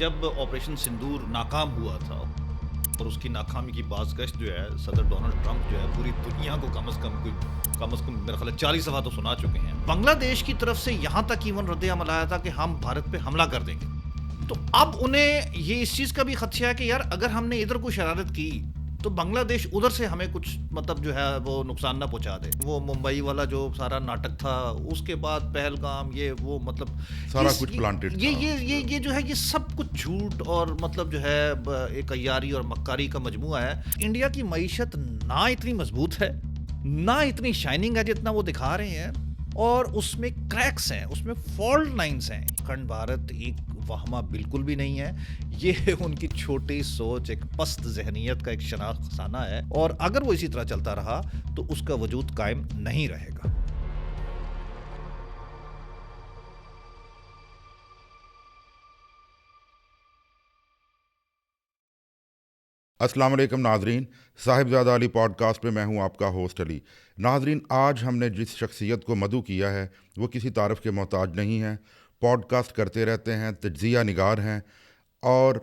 جب آپریشن سندور ناکام ہوا تھا اور اس کی ناکامی کی بازگشت جو ہے صدر ڈونلڈ ٹرمپ جو ہے پوری دنیا کو کم از کم میرا خیال ہے 40 دفعہ تو سنا چکے ہیں. بنگلہ دیش کی طرف سے یہاں تک ایون رد عمل آیا تھا کہ ہم بھارت پہ حملہ کر دیں گے. تو اب انہیں یہ اس چیز کا بھی خدشہ ہے کہ یار اگر ہم نے ادھر کوئی شرارت کی تو بنگلہ دیش ادھر سے ہمیں کچھ مطلب جو ہے وہ نقصان نہ پہنچا دے. وہ ممبئی والا جو سارا ناٹک تھا, اس کے بعد پہلگام, یہ وہ مطلب سارا کچھ پلانٹڈ تھا. یہ جو ہے یہ سب کچھ جھوٹ اور مطلب جو ہے ایک عیاری اور مکاری کا مجموعہ ہے. انڈیا کی معیشت نہ اتنی مضبوط ہے, نہ اتنی شائننگ ہے جتنا وہ دکھا رہے ہیں, اور اس میں کریکس ہیں, اس میں فالٹ لائنز ہیں. اکھنڈ بھارت ایک وہمہ بالکل بھی نہیں ہے. یہ ان کی چھوٹی سوچ, ایک پست ذہنیت کا ایک شناخت خزانہ ہے, اور اگر وہ اسی طرح چلتا رہا تو اس کا وجود قائم نہیں رہے گا. السلام علیکم ناظرین, صاحبزادہ علی پوڈ کاسٹ میں ہوں آپ کا ہوسٹ علی. ناظرین, آج ہم نے جس شخصیت کو مدعو کیا ہے وہ کسی تعارف کے محتاج نہیں ہیں. پوڈ کاسٹ کرتے رہتے ہیں, تجزیہ نگار ہیں, اور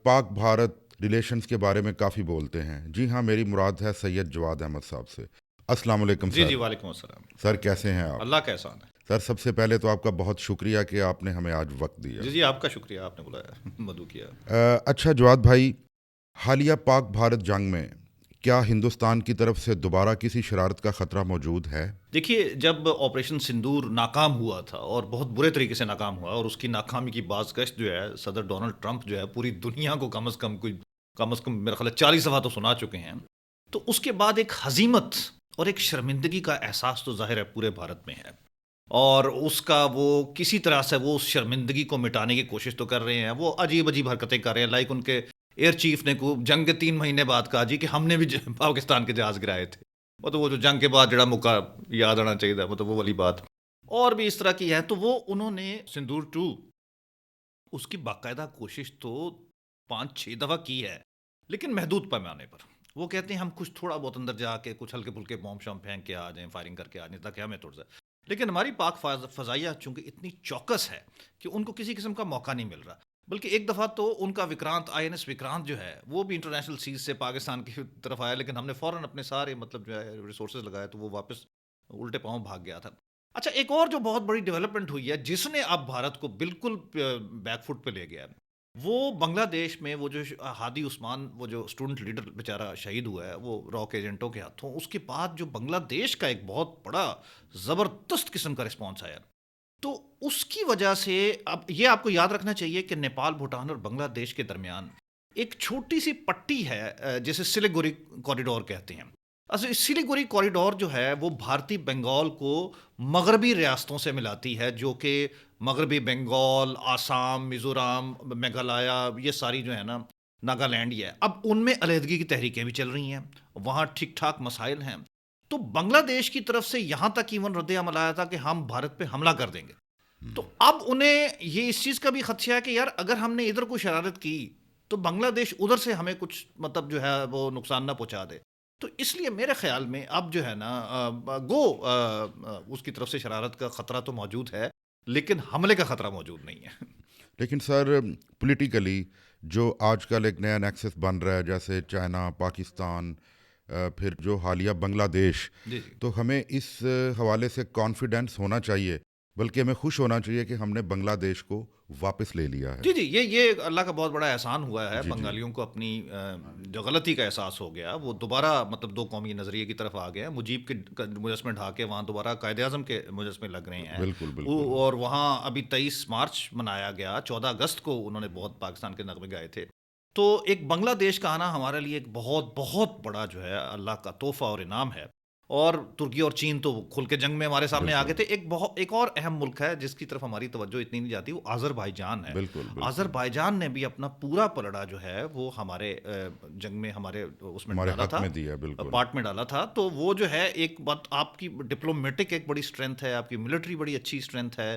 پاک بھارت ریلیشنز کے بارے میں کافی بولتے ہیں. جی ہاں, میری مراد ہے سید جواد احمد صاحب سے. السلام علیکم سر. جی وعلیکم السلام. سر کیسے ہیں آپ؟ اللہ کا احسان ہے. سر سب سے پہلے تو آپ کا بہت شکریہ کہ آپ نے ہمیں آج وقت دیا. جی آپ کا شکریہ, آپ نے بلایا, مدعو کیا. اچھا جواد بھائی, حالیہ پاک بھارت جنگ میں کیا ہندوستان کی طرف سے دوبارہ کسی شرارت کا خطرہ موجود ہے؟ دیکھیے, جب آپریشن سندور ناکام ہوا تھا اور بہت برے طریقے سے ناکام ہوا, اور اس کی ناکامی کی بازگشت جو ہے صدر ڈونلڈ ٹرمپ جو ہے پوری دنیا کو کم از کم میرا خیال ہے 40 دفعہ تو سنا چکے ہیں, تو اس کے بعد ایک ہزیمت اور ایک شرمندگی کا احساس تو ظاہر ہے پورے بھارت میں ہے. اور اس کا وہ کسی طرح سے وہ اس شرمندگی کو مٹانے کی کوشش تو کر رہے ہیں. وہ عجیب حرکتیں کر رہے ہیں, لائک ان کے ایئر چیف نے کو جنگ کے 3 مہینے بعد کہا جی کہ ہم نے بھی پاکستان کے جہاز گرائے تھے. وہ جو جنگ کے بعد جڑا موقع یاد آنا چاہیے تھا, وہ والی بات. اور بھی اس طرح کی ہے. تو وہ انہوں نے سندور 2 اس کی باقاعدہ کوشش تو 5-6 دفعہ کی ہے, لیکن محدود پیمانے پر. وہ کہتے ہیں ہم کچھ تھوڑا بہت اندر جا کے کچھ ہلکے پھلکے بوم شام پھینک کے آ جائیں, فائرنگ کر کے آ جائیں تاکہ ہمیں تھوڑا سا. لیکن ہماری پاک فضائیہ چونکہ اتنی چوکس ہے کہ ان کو کسی قسم کا موقع نہیں مل رہا. بلکہ ایک دفعہ تو ان کا وکرانت INS وکرانت جو ہے وہ بھی انٹرنیشنل سیز سے پاکستان کی طرف آیا, لیکن ہم نے فوراً اپنے سارے مطلب جو ہے ریسورسز لگائے تو وہ واپس الٹے پاؤں بھاگ گیا تھا. اچھا, ایک اور جو بہت بڑی ڈیولپمنٹ ہوئی ہے جس نے اب بھارت کو بالکل بیک فٹ پہ لے گیا ہے, وہ بنگلہ دیش میں وہ جو ہادی عثمان, وہ جو اسٹوڈنٹ لیڈر بیچارہ شہید ہوا ہے وہ راک ایجنٹوں کے ہاتھوں. اس کے بعد جو بنگلہ دیش کا ایک بہت بڑا زبردست قسم کا رسپانس آیا, تو اس کی وجہ سے اب یہ آپ کو یاد رکھنا چاہیے کہ نیپال, بھوٹان اور بنگلہ دیش کے درمیان ایک چھوٹی سی پٹی ہے جسے سلیگوری کوریڈور کہتے ہیں. اصل سلیگوری کوریڈور جو ہے وہ بھارتی بنگال کو مغربی ریاستوں سے ملاتی ہے, جو کہ مغربی بنگال, آسام, میزورام, میگھالیہ, یہ ساری جو ہے نا, ناگالینڈ, یہ ہے. اب ان میں علیحدگی کی تحریکیں بھی چل رہی ہیں, وہاں ٹھیک ٹھاک مسائل ہیں. تو بنگلہ دیش کی طرف سے یہاں تک ایون رد عمل آیا تھا کہ ہم بھارت پہ حملہ کر دیں گے. تو اب انہیں یہ اس چیز کا بھی خدشہ ہے کہ یار اگر ہم نے ادھر کوئی شرارت کی تو بنگلہ دیش ادھر سے ہمیں کچھ مطلب جو ہے وہ نقصان نہ پہنچا دے. تو اس لیے میرے خیال میں اب جو ہے نا اس کی طرف سے شرارت کا خطرہ تو موجود ہے, لیکن حملے کا خطرہ موجود نہیں ہے. لیکن سر پولیٹیکلی جو آج کل ایک نیا نیکسس بن رہا ہے, جیسے چائنا, پاکستان, پھر جو حالیہ بنگلہ دیش, تو ہمیں اس حوالے سے کانفیڈنس ہونا چاہیے, بلکہ ہمیں خوش ہونا چاہیے کہ ہم نے بنگلہ دیش کو واپس لے لیا ہے. جی یہ اللہ کا بہت بڑا احسان ہوا ہے. بنگالیوں کو اپنی جو غلطی کا احساس ہو گیا, وہ دوبارہ مطلب 2 قومی نظریے کی طرف آ گئے ہیں. مجیب کے مجسمے ڈھا کے وہاں دوبارہ قائد اعظم کے مجسمے لگ رہے ہیں. بالکل. اور وہاں ابھی 23 مارچ منایا گیا, 14 اگست کو انہوں نے بہت پاکستان کے نغمے گائے تھے. تو ایک بنگلہ دیش کا آنا ہمارے لیے ایک بہت بہت بڑا جو ہے اللہ کا تحفہ اور انعام ہے. اور ترکی اور چین تو کھل کے جنگ میں ہمارے سامنے آ گئے تھے. ایک اور اہم ملک ہے جس کی طرف ہماری توجہ اتنی نہیں جاتی, وہ آذربائیجان ہے. آذربائیجان نے بھی اپنا پورا پلڑا جو ہے وہ ہمارے جنگ میں ہمارے اس میں ڈالا تھا, پارٹ میں ڈالا تھا. تو وہ جو ہے ایک بات, آپ کی ڈپلومیٹک ایک بڑی اسٹرینتھ ہے, آپ کی ملٹری بڑی اچھی اسٹرینتھ ہے.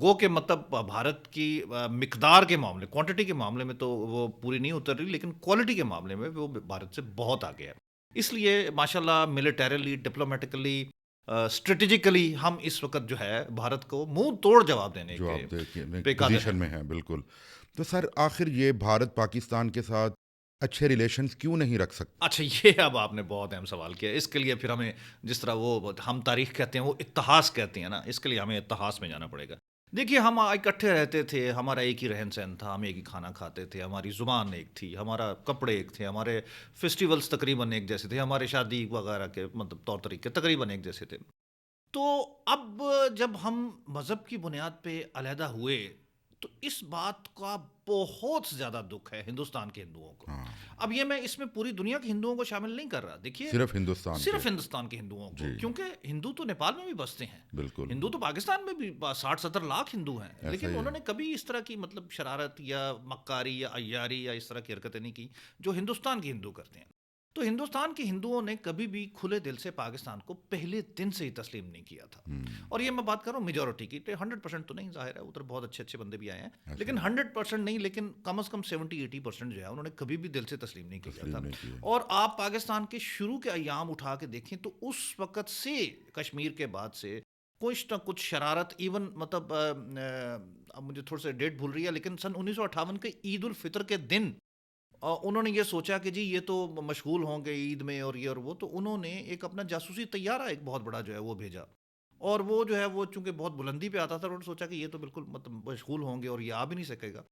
گو کہ مطلب بھارت کی مقدار کے معاملے, کوانٹٹی کے معاملے میں تو وہ پوری نہیں اتر رہی, لیکن کوالٹی کے معاملے میں وہ بھارت سے بہت آگے ہے. اس لیے ماشاءاللہ ملیٹریلی, ڈپلومیٹکلی اسٹریٹجیکلی ہم اس وقت جو ہے بھارت کو منہ توڑ جواب دینے جو کے آپ دیکھیں پہ قادر پوزیشن میں ہیں بالکل. تو سر آخر یہ بھارت پاکستان کے ساتھ اچھے ریلیشنز کیوں نہیں رکھ سکتا؟ اچھا، یہ اب آپ نے بہت اہم سوال کیا. اس کے لیے پھر ہمیں جس طرح وہ ہم تاریخ کہتے ہیں وہ اتہاس کہتے ہیں نا، اس کے لیے ہمیں اتہاس میں جانا پڑے گا. دیکھیے ہم اکٹھے رہتے تھے، ہمارا ایک ہی رہن سہن تھا، ہم ایک ہی کھانا کھاتے تھے، ہماری زبان ایک تھی، ہمارا کپڑے ایک تھے، ہمارے فیسٹیولز تقریباً ایک جیسے تھے، ہمارے شادی وغیرہ کے مطلب طور طریقے تقریباً ایک جیسے تھے. تو اب جب ہم مذہب کی بنیاد پہ علیحدہ ہوئے تو اس بات کا بہت زیادہ دکھ ہے ہندوستان کے ہندوؤں کو. ہاں، اب یہ میں اس میں پوری دنیا کے ہندوؤں کو شامل نہیں کر رہا. دیکھیے صرف ہندوستان کے. صرف ہندوستان کے ہندوؤں کو، جی کیونکہ ہندو تو نیپال میں بھی بستے ہیں، بالکل ہندو تو پاکستان میں بھی 60-70 لاکھ ہندو ہیں، ایسا لیکن ہی انہوں ہے. نے کبھی اس طرح کی مطلب شرارت یا مکاری یا عیاری یا اس طرح کی حرکتیں نہیں کی جو ہندوستان کے ہندو کرتے ہیں. تو ہندوستان کے ہندوؤں نے کبھی بھی کھلے دل سے پاکستان کو پہلے دن سے ہی تسلیم نہیں کیا تھا. اور یہ میں بات کر رہا ہوں میجورٹی کی، 100% تو نہیں، ظاہر ہے ادھر بہت اچھے اچھے بندے بھی آئے ہیں، لیکن 100% نہیں، لیکن کم از کم 70-80% جو ہے انہوں نے کبھی بھی دل سے تسلیم نہیں کیا تسلیم تھا. نہیں کیا. اور آپ پاکستان کے شروع کے ایام اٹھا کے دیکھیں تو اس وقت سے کشمیر کے بعد سے کچھ نہ کچھ شرارت، ایون مطلب اب مجھے تھوڑا سا ڈیٹ بھول رہی ہے، لیکن سن 1958 کے عید الفطر کے دن انہوں نے یہ سوچا کہ جی یہ تو مشغول ہوں گے عید میں اور یہ اور وہ، تو انہوں نے ایک اپنا جاسوسی طیارہ ایک بہت بڑا جو ہے وہ بھیجا. اور وہ جو ہے وہ چونکہ بہت بلندی پہ آتا تھا، انہوں نے سوچا کہ یہ تو بالکل مطلب مشغول ہوں گے اور یہ آ بھی نہیں سکے گا.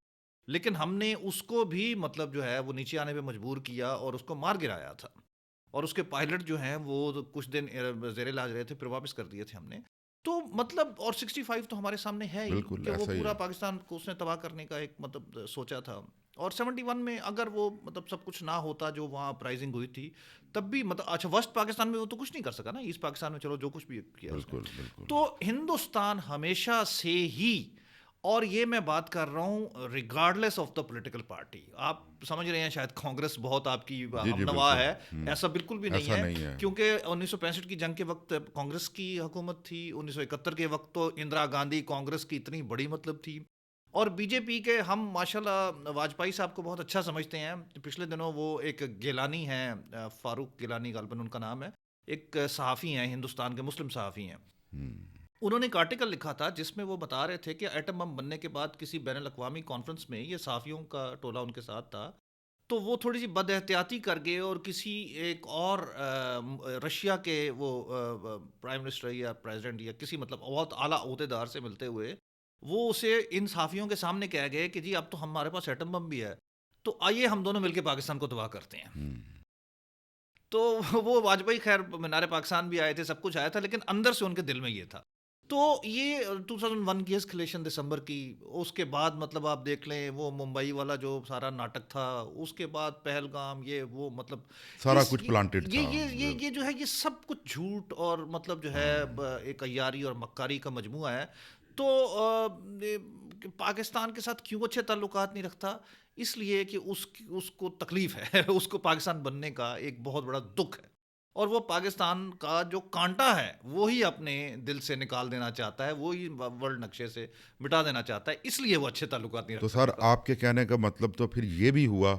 لیکن ہم نے اس کو بھی مطلب جو ہے وہ نیچے آنے پہ مجبور کیا اور اس کو مار گرایا تھا. اور اس کے پائلٹ جو ہیں وہ کچھ دن زیر علاج رہے تھے، پھر واپس کر دیے تھے ہم نے. تو مطلب اور 65 تو ہمارے سامنے ہے ہی بالکل کہ وہ ایسا ہی پورا ہے. پاکستان کو اس نے تباہ کرنے کا ایک مطلب سوچا تھا. اور 71 میں اگر وہ مطلب سب کچھ نہ ہوتا جو وہاں اپرائزنگ ہوئی تھی تب بھی مطلب اچھا وسط پاکستان میں وہ تو کچھ نہیں کر سکا نا، ایسٹ پاکستان میں چلو جو کچھ بھی کیا اس نے. بالکل بالکل. تو ہندوستان ہمیشہ سے ہی، اور یہ میں بات کر رہا ہوں regardless of the political party, آپ سمجھ رہے ہیں شاید کانگریس بہت آپ کی جی ہم جی نوا بالکل. ہے، ایسا بالکل بھی نہیں ایسا ہے. نہیں ہے. کیونکہ 1965 کی جنگ کے وقت کانگریس کی حکومت تھی، 1971 کے وقت تو اندرا گاندھی کانگریس کی اتنی بڑی مطلب تھی. اور بی جے پی کے ہم ماشاءاللہ واجپئی صاحب کو بہت اچھا سمجھتے ہیں. پچھلے دنوں وہ ایک گیلانی ہیں، فاروق گیلانی غالباً ان کا نام ہے، ایک صحافی ہیں ہندوستان کے، مسلم صحافی ہیں. انہوں نے ایک آرٹیکل لکھا تھا جس میں وہ بتا رہے تھے کہ ایٹم بم بننے کے بعد کسی بین الاقوامی کانفرنس میں، یہ صحافیوں کا ٹولہ ان کے ساتھ تھا، تو وہ تھوڑی سی بد احتیاطی کر گئے اور کسی ایک اور رشیا کے وہ پرائم منسٹر یا پریزیڈنٹ یا کسی مطلب بہت اعلیٰ عہدے دار سے ملتے ہوئے وہ اسے ان صحافیوں کے سامنے کہہ گئے کہ جی اب تو ہمارے پاس ایٹم بم بھی ہے، تو آئیے ہم دونوں مل کے پاکستان کو تباہ کرتے ہیں. تو وہ واجپئی خیر مینار پاکستان بھی آئے تھے، سب کچھ آیا تھا، لیکن اندر سے ان کے دل میں یہ تھا. تو یہ 2001 کی اسکلیشن دسمبر کی، اس کے بعد مطلب آپ دیکھ لیں وہ ممبئی والا جو سارا ناٹک تھا، اس کے بعد پہلگام، یہ وہ مطلب سارا کچھ پلانٹڈ تھا. یہ جو ہے یہ سب کچھ جھوٹ اور مطلب جو ہے ایک عیاری اور مکاری کا مجموعہ ہے. تو پاکستان کے ساتھ کیوں اچھے تعلقات نہیں رکھتا؟ اس لیے کہ اس کو تکلیف ہے اس کو پاکستان بننے کا ایک بہت بڑا دکھ ہے، اور وہ پاکستان کا جو کانٹا ہے وہی اپنے دل سے نکال دینا چاہتا ہے، وہی ورلڈ نقشے سے مٹا دینا چاہتا ہے، اس لیے وہ اچھے تعلقات نہیں تو رکھ سر سکتا. آپ کے کہنے کا مطلب تو پھر یہ بھی ہوا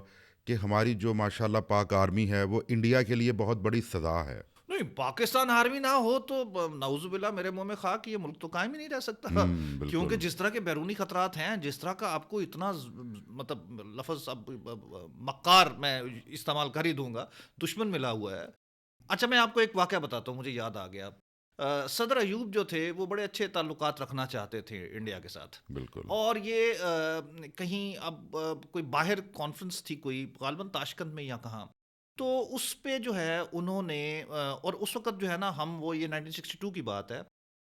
کہ ہماری جو ماشاءاللہ پاک آرمی ہے وہ انڈیا کے لیے بہت بڑی سزا ہے. نہیں، پاکستان آرمی نہ ہو تو نعوذ باللہ میرے منہ میں خاک، یہ ملک تو قائم ہی نہیں رہ سکتا. کیونکہ بالکل. جس طرح کے بیرونی خطرات ہیں، جس طرح کا آپ کو اتنا مطلب لفظ اب مکار میں استعمال کر ہی دوں گا، دشمن ملا ہوا ہے. اچھا میں آپ کو ایک واقعہ بتاتا ہوں، مجھے یاد آ گیا. صدر ایوب جو تھے وہ بڑے اچھے تعلقات رکھنا چاہتے تھے انڈیا کے ساتھ، بالکل. اور یہ کہیں اب کوئی باہر کانفرنس تھی کوئی، غالباً تاشکند میں یا کہاں، تو اس پہ جو ہے انہوں نے اور اس وقت جو ہے نا ہم وہ یہ 1962 کی بات ہے،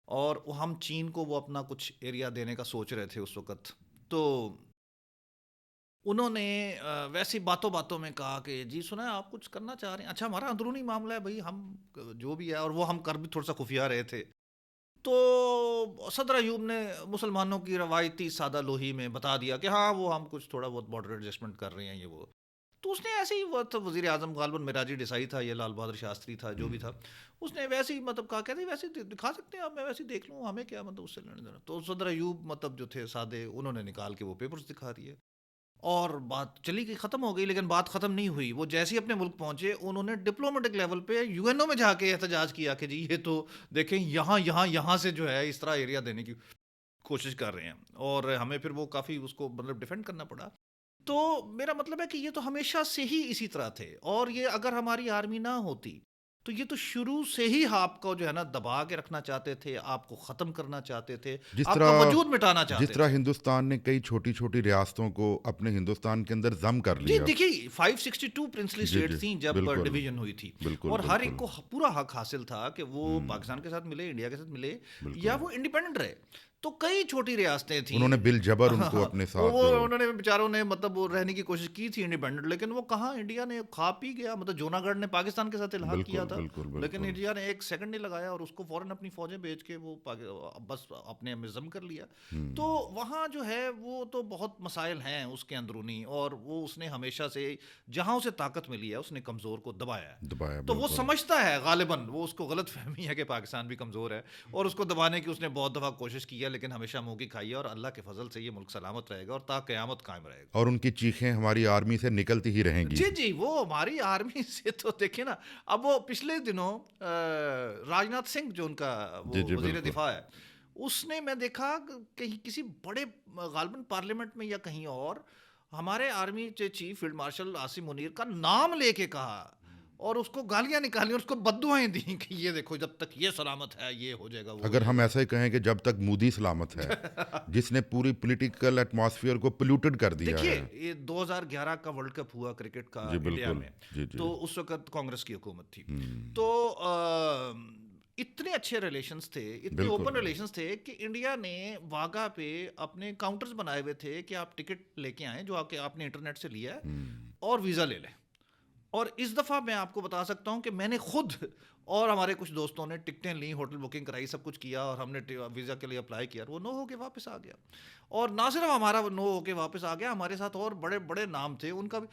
اور ہم چین کو وہ اپنا کچھ ایریا دینے کا سوچ رہے تھے اس وقت. تو انہوں نے ویسی باتوں باتوں میں کہا کہ جی سنا آپ کچھ کرنا چاہ رہے ہیں، اچھا ہمارا اندرونی معاملہ ہے بھائی، ہم جو بھی ہے، اور وہ ہم کر بھی تھوڑا سا خفیہ رہے تھے. تو صدر ایوب نے مسلمانوں کی روایتی سادہ لوہی میں بتا دیا کہ ہاں وہ ہم کچھ تھوڑا بہت بارڈر ایڈجسٹمنٹ کر رہے ہیں یہ وہ. تو اس نے ایسے ہی، وہ تو وزیر اعظم غالباً میراجی ڈیسائی تھا، یہ لال بہادر شاستری تھا، جو بھی تھا، اس نے ویسے ہی مطلب کہا کہ ویسے دکھا سکتے ہیں آپ، میں ویسے ہی دیکھ لوں، ہمیں کیا مطلب اس سے لینا دینا. تو صدر ایوب مطلب جو تھے سادے، انہوں نے نکال کے وہ پیپرز دکھا دیے. اور بات چلی گئی، ختم ہو گئی، لیکن بات ختم نہیں ہوئی. وہ جیسے ہی اپنے ملک پہنچے انہوں نے ڈپلومیٹک لیول پہ یو این او میں جا کے احتجاج کیا کہ جی یہ تو دیکھیں یہاں سے جو ہے اس طرح ایریا دینے کی کوشش کر رہے ہیں، اور ہمیں پھر وہ کافی اس کو مطلب ڈیفینڈ کرنا پڑا. تو میرا مطلب ہے کہ یہ تو ہمیشہ سے ہی اسی طرح تھے، اور یہ اگر ہماری آرمی نہ ہوتی تو یہ تو شروع سے ہی آپ کو جو ہے نا دبا کے رکھنا چاہتے تھے، آپ کو ختم کرنا چاہتے تھے، جس آپ کا طرح وجود مٹانا جس چاہتے طرح تھے. ہندوستان نے کئی چھوٹی چھوٹی ریاستوں کو اپنے ہندوستان کے اندر ضم کر جی لیا. دیکھیے 562 پرنسلی جی جی اسٹیٹس تھیں جب بالکل ڈویژن ہوئی تھی، بالکل اور ہر ایک بالکل. کو پورا حق حاصل تھا کہ وہ ہوں، پاکستان کے ساتھ ملے، انڈیا کے ساتھ ملے، یا بالکل. وہ انڈیپینڈنٹ رہے. تو کئی چھوٹی ریاستیں انہوں نے تھیں. بل جبر ان کو اپنے ساتھ وہ انہوں نے بیچاروں نے مطلب وہ رہنے کی کوشش کی تھی انڈیپینڈنٹ، لیکن وہ کہاں، انڈیا نے کھا پی گیا. مطلب جوناگڑھ نے پاکستان کے ساتھ الحاق کیا بالکل تھا، بالکل لیکن بالکل. انڈیا نے ایک سیکنڈ نہیں لگایا اور اس کو فوراً اپنی فوجیں بھیج کے وہ بس اپنے مزم کر لیا. ہوں، تو وہاں جو ہے وہ تو بہت مسائل ہیں اس کے اندرونی، اور وہ اس نے ہمیشہ سے جہاں اسے طاقت ملی ہے اس نے کمزور کو دبایا ہے. دبایا تو وہ بالکل. سمجھتا ہے غالباً، وہ اس کو غلط فہمی ہے کہ پاکستان بھی کمزور ہے، اور اس کو دبانے کی اس نے بہت دفعہ کوشش کی ہے، لیکن ہمیشہ منہ کی کھائی ہے. اور اللہ کے فضل سے یہ ملک سلامت رہے گا اور تا قیامت قائم رہے گا. اور ان کی چیخیں ہماری آرمی سے نکلتی ہی رہیں گی. جی جی، وہ ہماری آرمی سے تو دیکھیں نا، اب وہ پچھلے دنوں راجناتھ سنگھ جو ان کا جی وہ جی وزیر بالکل. دفاع ہے، اس نے میں دیکھا کہیں کسی بڑے غالباً پارلیمنٹ میں یا کہیں اور ہمارے army chief field marshal Asim Munir کا نام لے کے کہا، اور اس کو گالیاں نکالی اور اس کو بددعائیں دیں کہ یہ دیکھو جب تک یہ سلامت ہے یہ ہو جائے گا، وہ ہو اگر جائے ہم گا. ایسا ہی کہیں کہ جب تک مودی سلامت ہے، جس نے پوری پولیٹیکل ایٹماسفیئر کو پلیوٹڈ کر دیا دیکھیے ہے. یہ 2011 کا ورلڈ کپ ہوا کرکٹ کا جی انڈیا بالکل. میں، جی جی. تو اس وقت کانگریس کی حکومت تھی. ہوں، تو اتنے اچھے ریلیشنز تھے، اتنے بالکل. اوپن ریلیشنز تھے کہ انڈیا نے واگا پہ اپنے کاؤنٹرز بنائے ہوئے تھے کہ آپ ٹکٹ لے کے آئیں جو آپ نے انٹرنیٹ سے لیا ہے، ہوں، اور ویزا لے لیں. اور اس دفعہ میں آپ کو بتا سکتا ہوں کہ میں نے خود اور ہمارے کچھ دوستوں نے ٹکٹیں لیں، ہوٹل بکنگ کرائی، سب کچھ کیا، اور ہم نے ویزا کے لیے اپلائی کیا، اور وہ نو ہو کے واپس آ گیا. اور نہ صرف ہمارا وہ نو ہو کے واپس آ گیا، ہمارے ساتھ اور بڑے بڑے نام تھے ان کا بھی.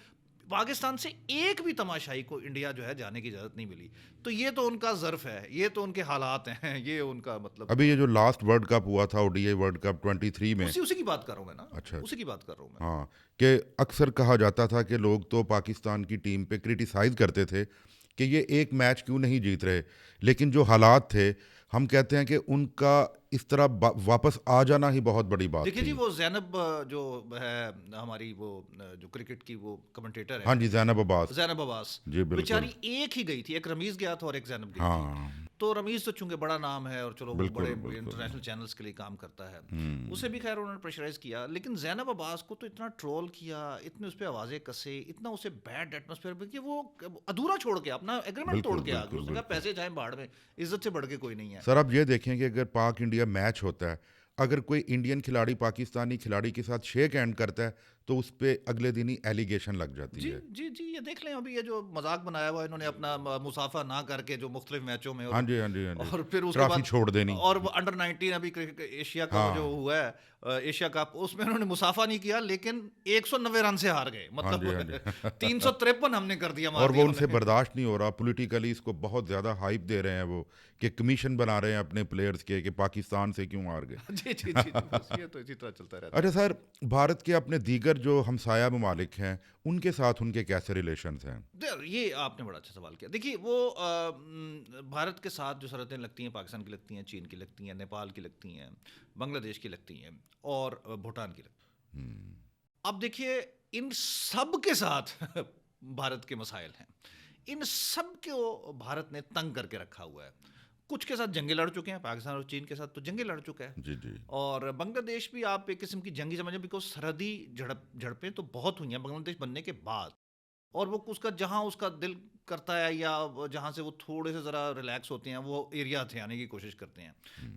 پاکستان سے ایک بھی تماشائی کو انڈیا جو ہے جانے کی اجازت نہیں ملی. تو یہ تو ان کا ظرف ہے، یہ تو ان کے حالات ہیں، یہ ان کا مطلب. ابھی یہ جو لاسٹ ورلڈ کپ ہوا تھا، اوڈی اے ورلڈ کپ 23 میں. اسی کی بات کر رہا ہوں میں نا، اچھا اسی کی بات کر رہا ہوں میں. ہاں، کہ اکثر کہا جاتا تھا کہ لوگ تو پاکستان کی ٹیم پہ کرٹیسائز کرتے تھے کہ یہ ایک میچ کیوں نہیں جیت رہے، لیکن جو حالات تھے ہم کہتے ہیں کہ ان کا اس طرح واپس آ جانا ہی بہت بڑی بات دیکھیے جی، تھی. وہ زینب جو ہے ہماری وہ جو کرکٹ کی وہ کمنٹیٹر ہاں ہے، جی، زینب عباس. زینب عباس، جی بالکل. بیچاری ایک ہی گئی تھی، ایک رمیز گیا تھا اور ایک زینب گئی تھی. ہاں تو رمیز تو چونکہ بڑا نام ہے اور چلو وہ بڑے بالکل بالکل. انٹرنیشنل چینلز کے لیے کام کرتا ہے، ہوں، اسے بھی خیر انہوں نے پریشرائز کیا، لیکن زینب عباس کو تو اتنا ٹرول کیا، اتنے اس پہ آوازیں کسے، اتنا اسے بیڈ ایٹماسفیئر میں کہ وہ ادھورا چھوڑ کے اپنا ایگریمنٹ توڑ بالکل کے آ گئی. بالکل اس نے کہا بالکل. پیسے جائیں باڑ میں، عزت سے بڑھ کے کوئی نہیں ہے. سر آپ یہ دیکھیں کہ اگر پاک انڈیا میچ ہوتا ہے، اگر کوئی انڈین کھلاڑی پاکستانی کھلاڑی کے ساتھ شیک ہینڈ کرتا ہے تو اس پہ اگلے دن ہی ایلیگیشن لگ جاتی جی ہے. جی جی، یہ دیکھ لیں ابھی یہ جو مذاق بنایا ہوا ہے انہوں نے اپنا مسافہ نہ کر کے جو مختلف میچوں میں، ہاں جی ہاں جی ہاں جی. اور پھر اس کے ٹرافی بعد، چھوڑ دینی. اور وہ انڈر 19 ابھی ایشیا کا وہ جو ہاں ہوا ہے ایشیا کپ، اس میں انہوں نے مسافہ نہیں کیا لیکن 190 رن سے ہار گئے. ہاں مطلب جی ہاں جی. 353 ہم نے کر دیا، مار اور وہ دیا ان سے انہوں نے. برداشت نہیں ہو رہا، پولیٹیکلی اس کو بہت زیادہ ہائپ دے رہے ہیں وہ، کہ کمیشن بنا رہے ہیں اپنے پلیئرز کے کہ پاکستان سے کیوں ہار گئے. جی جی جی جی، بس یہ تو اسی طرح چلتا رہتا ہے. اچھا سر، بھارت کے اپنے دیگر جو ہمسایہ ممالک ہیں ان کے ساتھ ان کے کیسے ریلیشنز ہیں؟ یہ آپ نے بڑا اچھا سوال کیا. دیکھیے وہ بھارت کے ساتھ جو سرحدیں لگتی ہیں، پاکستان کی لگتی ہیں، چین کی لگتی ہیں، نیپال کی لگتی ہیں، بنگلہ دیش کی لگتی ہیں، اور بھوٹان کی لگتی ہیں. ہوں، اب دیکھیے ان سب کے ساتھ بھارت کے مسائل ہیں، ان سب کو بھارت نے تنگ کر کے رکھا ہوا ہے. کچھ کے ساتھ جنگیں لڑ چکے ہیں، پاکستان اور چین کے ساتھ تو جنگیں لڑ چکا ہے، جی جی. اور بنگلہ دیش بھی آپ ایک قسم کی جنگی سمجھیں، بیکاز سرحدی جھڑپیں تو بہت ہوئی ہیں بنگلہ دیش بننے کے بعد. اور وہ اس کا جہاں اس کا دل کرتا ہے یا جہاں سے وہ تھوڑے سے ذرا ریلیکس ہوتے ہیں وہ ایریا تھے آنے کی کوشش کرتے ہیں.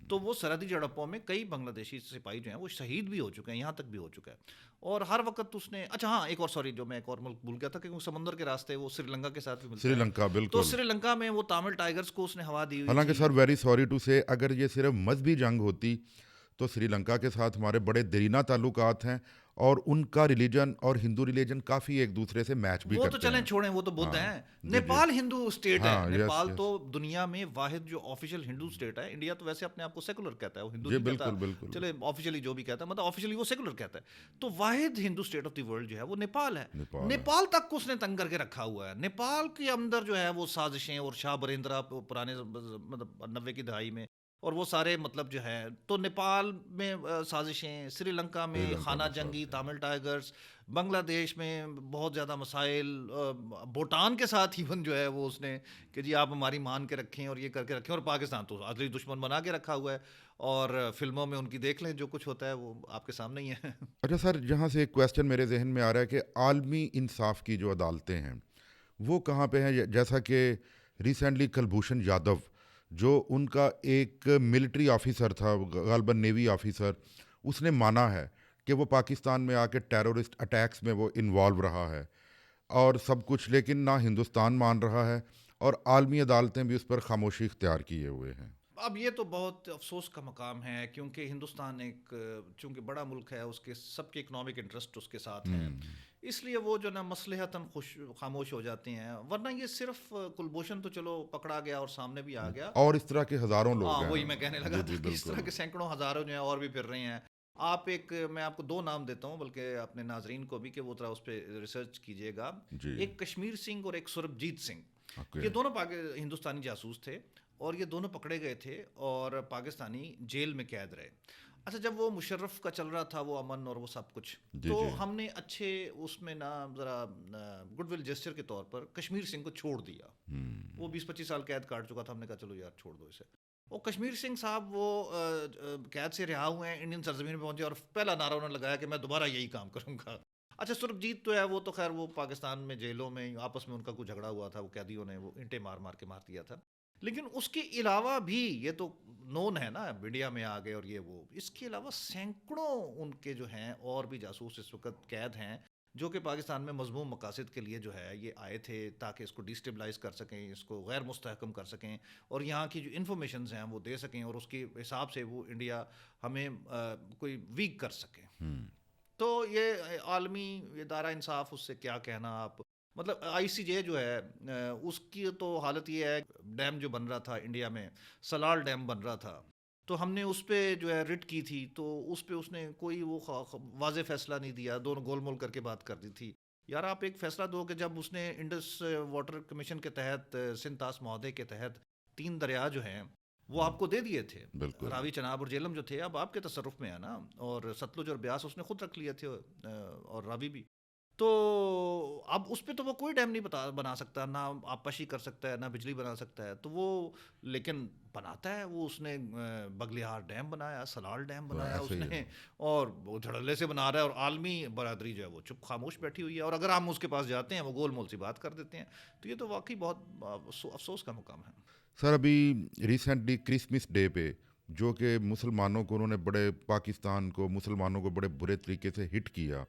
تو وہ سرحدی جھڑپوں میں کئی بنگلہ دیشی سپاہی جو ہیں وہ شہید بھی ہو چکے ہیں، یہاں تک بھی ہو چکا ہے. اور ہر وقت اس نے، اچھا ہاں ایک اور، سوری جو میں ایک اور ملک بھول گیا تھا، کہ وہ سمندر کے راستے وہ سری لنکا کے ساتھ بھی ملتا سری ہے. لنکا تو بالکل. سری لنکا میں وہ تامل ٹائیگرز کو اس نے ہوا دی ہوئی حالانکہ تھی. سر ویری سوری ٹو سے، اگر یہ صرف مذہبی جنگ ہوتی تو سری لنکا کے ساتھ ہمارے بڑے دیرینہ تعلقات ہیں، اور ان کا ریلیجن اور ہندو ریلیجن کافی ایک دوسرے سے میچ بھی وہ تو کرتے چلیں ہیں. چھوڑیں، وہ تو بدھ ہاں ہیں. جی جی نیپال ہندو اسٹیٹ ہے. ہاں یس نیپال تو یس دنیا میں واحد جو آفیشیل ہندو اسٹیٹ ہے. انڈیا تو ویسے اپنے آپ کو سیکولر کہتا ہے، وہ ہندو جی نہیں کہتا. بالکل بالکل چلے آفیشلی جو بھی کہتا ہے، مطلب آفیشلی وہ سیکولر کہتا ہے. تو واحد ہندو اسٹیٹ آف دی ورلڈ جو ہے وہ نیپال ہے. نیپال ہے. نیپال تک کو اس نے تنگ کر کے رکھا ہوا ہے. نیپال کے اندر جو ہے وہ سازشیں، اور شاہ برندرا پرانے مطلب 90 کی دہائی میں، اور وہ سارے مطلب جو ہے، تو نیپال میں سازشیں، سری لنکا سری میں لنکا خانہ میں جنگی، سازشیں. تامل ٹائگرز، بنگلہ دیش میں بہت زیادہ مسائل، بھوٹان کے ساتھ ایون جو ہے وہ اس نے کہ جی آپ ہماری مان کے رکھیں اور یہ کر کے رکھیں. اور پاکستان تو عدلی دشمن بنا کے رکھا ہوا ہے، اور فلموں میں ان کی دیکھ لیں جو کچھ ہوتا ہے وہ آپ کے سامنے ہی ہے. اچھا سر، جہاں سے ایک کویسچن میرے ذہن میں آ رہا ہے کہ عالمی انصاف کی جو عدالتیں ہیں وہ کہاں پہ ہیں؟ جیسا کہ ریسنٹلی کلبھوشن یادو جو ان کا ایک ملٹری آفیسر تھا، غالباً نیوی آفیسر، اس نے مانا ہے کہ وہ پاکستان میں آ کے ٹیرورسٹ اٹیکس میں وہ انوالو رہا ہے اور سب کچھ، لیکن نہ ہندوستان مان رہا ہے اور عالمی عدالتیں بھی اس پر خاموشی اختیار کیے ہوئے ہیں. اب یہ تو بہت افسوس کا مقام ہے، کیونکہ ہندوستان ایک چونکہ بڑا ملک ہے، اس کے سب کے اکنامک انٹرسٹ اس کے ساتھ ہیں، اس لیے وہ جو نا مصلحتاً خاموش ہو جاتے ہیں. ورنہ یہ صرف کلبھوشن تو چلو پکڑا گیا اور سامنے بھی آ گیا. اور اس طرح کے ہزاروں لوگ ہاں ہیں. وہی میں کہنے لگا جی تھا جی کہ اس طرح بالکل. کے سینکڑوں ہزاروں جو ہیں اور بھی پھر رہے ہیں. میں آپ کو 2 نام دیتا ہوں، بلکہ اپنے ناظرین کو بھی، کہ وہ ذرا اس پہ ریسرچ کیجئے گا. جی ایک کشمیر سنگھ اور ایک سربجیت سنگھ. اوکے. یہ دونوں ہندوستانی جاسوس تھے، اور یہ دونوں پکڑے گئے تھے اور پاکستانی جیل میں قید رہے. اچھا، جب وہ مشرف کا چل رہا تھا وہ امن اور وہ سب کچھ، جی تو جی ہم نے اچھے اس میں نا ذرا گڈ ول جیسچر کے طور پر کشمیر سنگھ کو چھوڑ دیا. وہ 20-25 سال قید کاٹ چکا تھا. ہم نے کہا چلو یار چھوڑ دو اسے. اور کشمیر سنگھ صاحب وہ قید سے رہا ہوئے ہیں، انڈین سرزمین پہ پہنچے، اور پہلا نعرہ انہوں نے لگایا کہ میں دوبارہ یہی کام کروں گا. اچھا، سربجیت تو ہے وہ تو خیر وہ پاکستان میں جیلوں میں آپس میں ان کا کوئی جھگڑا ہوا تھا، وہ قیدیوں نے وہ اینٹیں مار مار کے مار دیا تھا. لیکن اس کے علاوہ بھی یہ تو نون ہے نا، انڈیا میں آ گئے اور یہ وہ، اس کے علاوہ سینکڑوں ان کے جو ہیں اور بھی جاسوس اس وقت قید ہیں، جو کہ پاکستان میں مذموم مقاصد کے لیے جو ہے یہ آئے تھے، تاکہ اس کو ڈیسٹیبلائز کر سکیں، اس کو غیر مستحکم کر سکیں، اور یہاں کی جو انفارمیشنز ہیں وہ دے سکیں، اور اس کے حساب سے وہ انڈیا ہمیں کوئی ویک کر سکیں. تو یہ عالمی ادارہ انصاف، اس سے کیا کہنا آپ. مطلب آئی سی جے جو ہے اس کی تو حالت یہ ہے، ڈیم جو بن رہا تھا انڈیا میں، سلال ڈیم بن رہا تھا، تو ہم نے اس پہ جو ہے رٹ کی تھی، تو اس پہ اس نے کوئی وہ واضح فیصلہ نہیں دیا، دونوں گول مول کر کے بات کر دی تھی. یار آپ ایک فیصلہ دو کہ جب اس نے انڈس واٹر کمیشن کے تحت، سنتاس مہودے کے تحت 3 دریا جو ہیں وہ آپ کو دے دیے تھے، بالکل. راوی، چناب اور جیلم جو تھے اب آپ کے تصرف میں ہے نا، اور ستلج اور بیاس اس نے خود رکھ لیے تھے، اور راوی بھی. تو اب اس پہ تو وہ کوئی ڈیم نہیں بنا سکتا، نہ آبپاشی کر سکتا ہے، نہ بجلی بنا سکتا ہے. تو وہ لیکن بناتا ہے، وہ اس نے بگلیہار ڈیم بنایا، سلال ڈیم بنایا اس ایسے ہی نے، ہے. اور وہ دھڑلے سے بنا رہا ہے، اور عالمی برادری جو ہے وہ چپ خاموش بیٹھی ہوئی ہے. اور اگر ہم اس کے پاس جاتے ہیں وہ گول مول سی بات کر دیتے ہیں. تو یہ تو واقعی بہت افسوس کا مقام ہے. سر ابھی ریسنٹلی کرسمس ڈے پہ جو کہ مسلمانوں کو انہوں نے بڑے، پاکستان کو، مسلمانوں کو بڑے برے طریقے سے ہٹ کیا.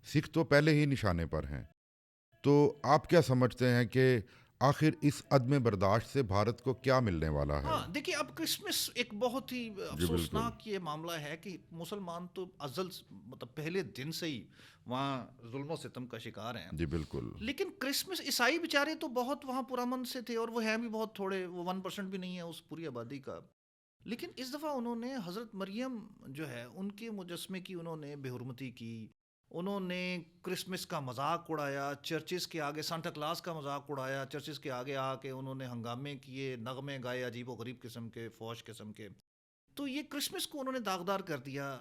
سکھ تو پہلے ہی نشانے پر ہیں، تو آپ کیا سمجھتے ہیں کہ آخر اس عدم برداشت سے بھارت کو کیا ملنے والا ہے؟ ہاں دیکھیے، اب کرسمس ایک بہت ہی جی بالکل. افسوسناک یہ معاملہ ہے کہ مسلمان تو مطلب پہلے دن سے ہی وہاں ظلم و ستم کا شکار ہیں. جی بالکل. لیکن کرسمس عیسائی بیچارے تو بہت وہاں پرامن سے تھے، اور وہ ہیں بھی بہت تھوڑے، وہ 1% بھی نہیں ہے اس پوری آبادی کا. لیکن اس دفعہ انہوں نے حضرت مریم جو ہے ان کے مجسمے کی انہوں نے بے حرمتی کی. انہوں نے کرسمس کا مذاق اڑایا، چرچز کے آگے سانتا کلاس کا مذاق اڑایا، چرچز کے آگے آ کے انہوں نے ہنگامے کیے، نغمے گائے عجیب و غریب قسم کے، فوش قسم کے. تو یہ کرسمس کو انہوں نے داغدار کر دیا.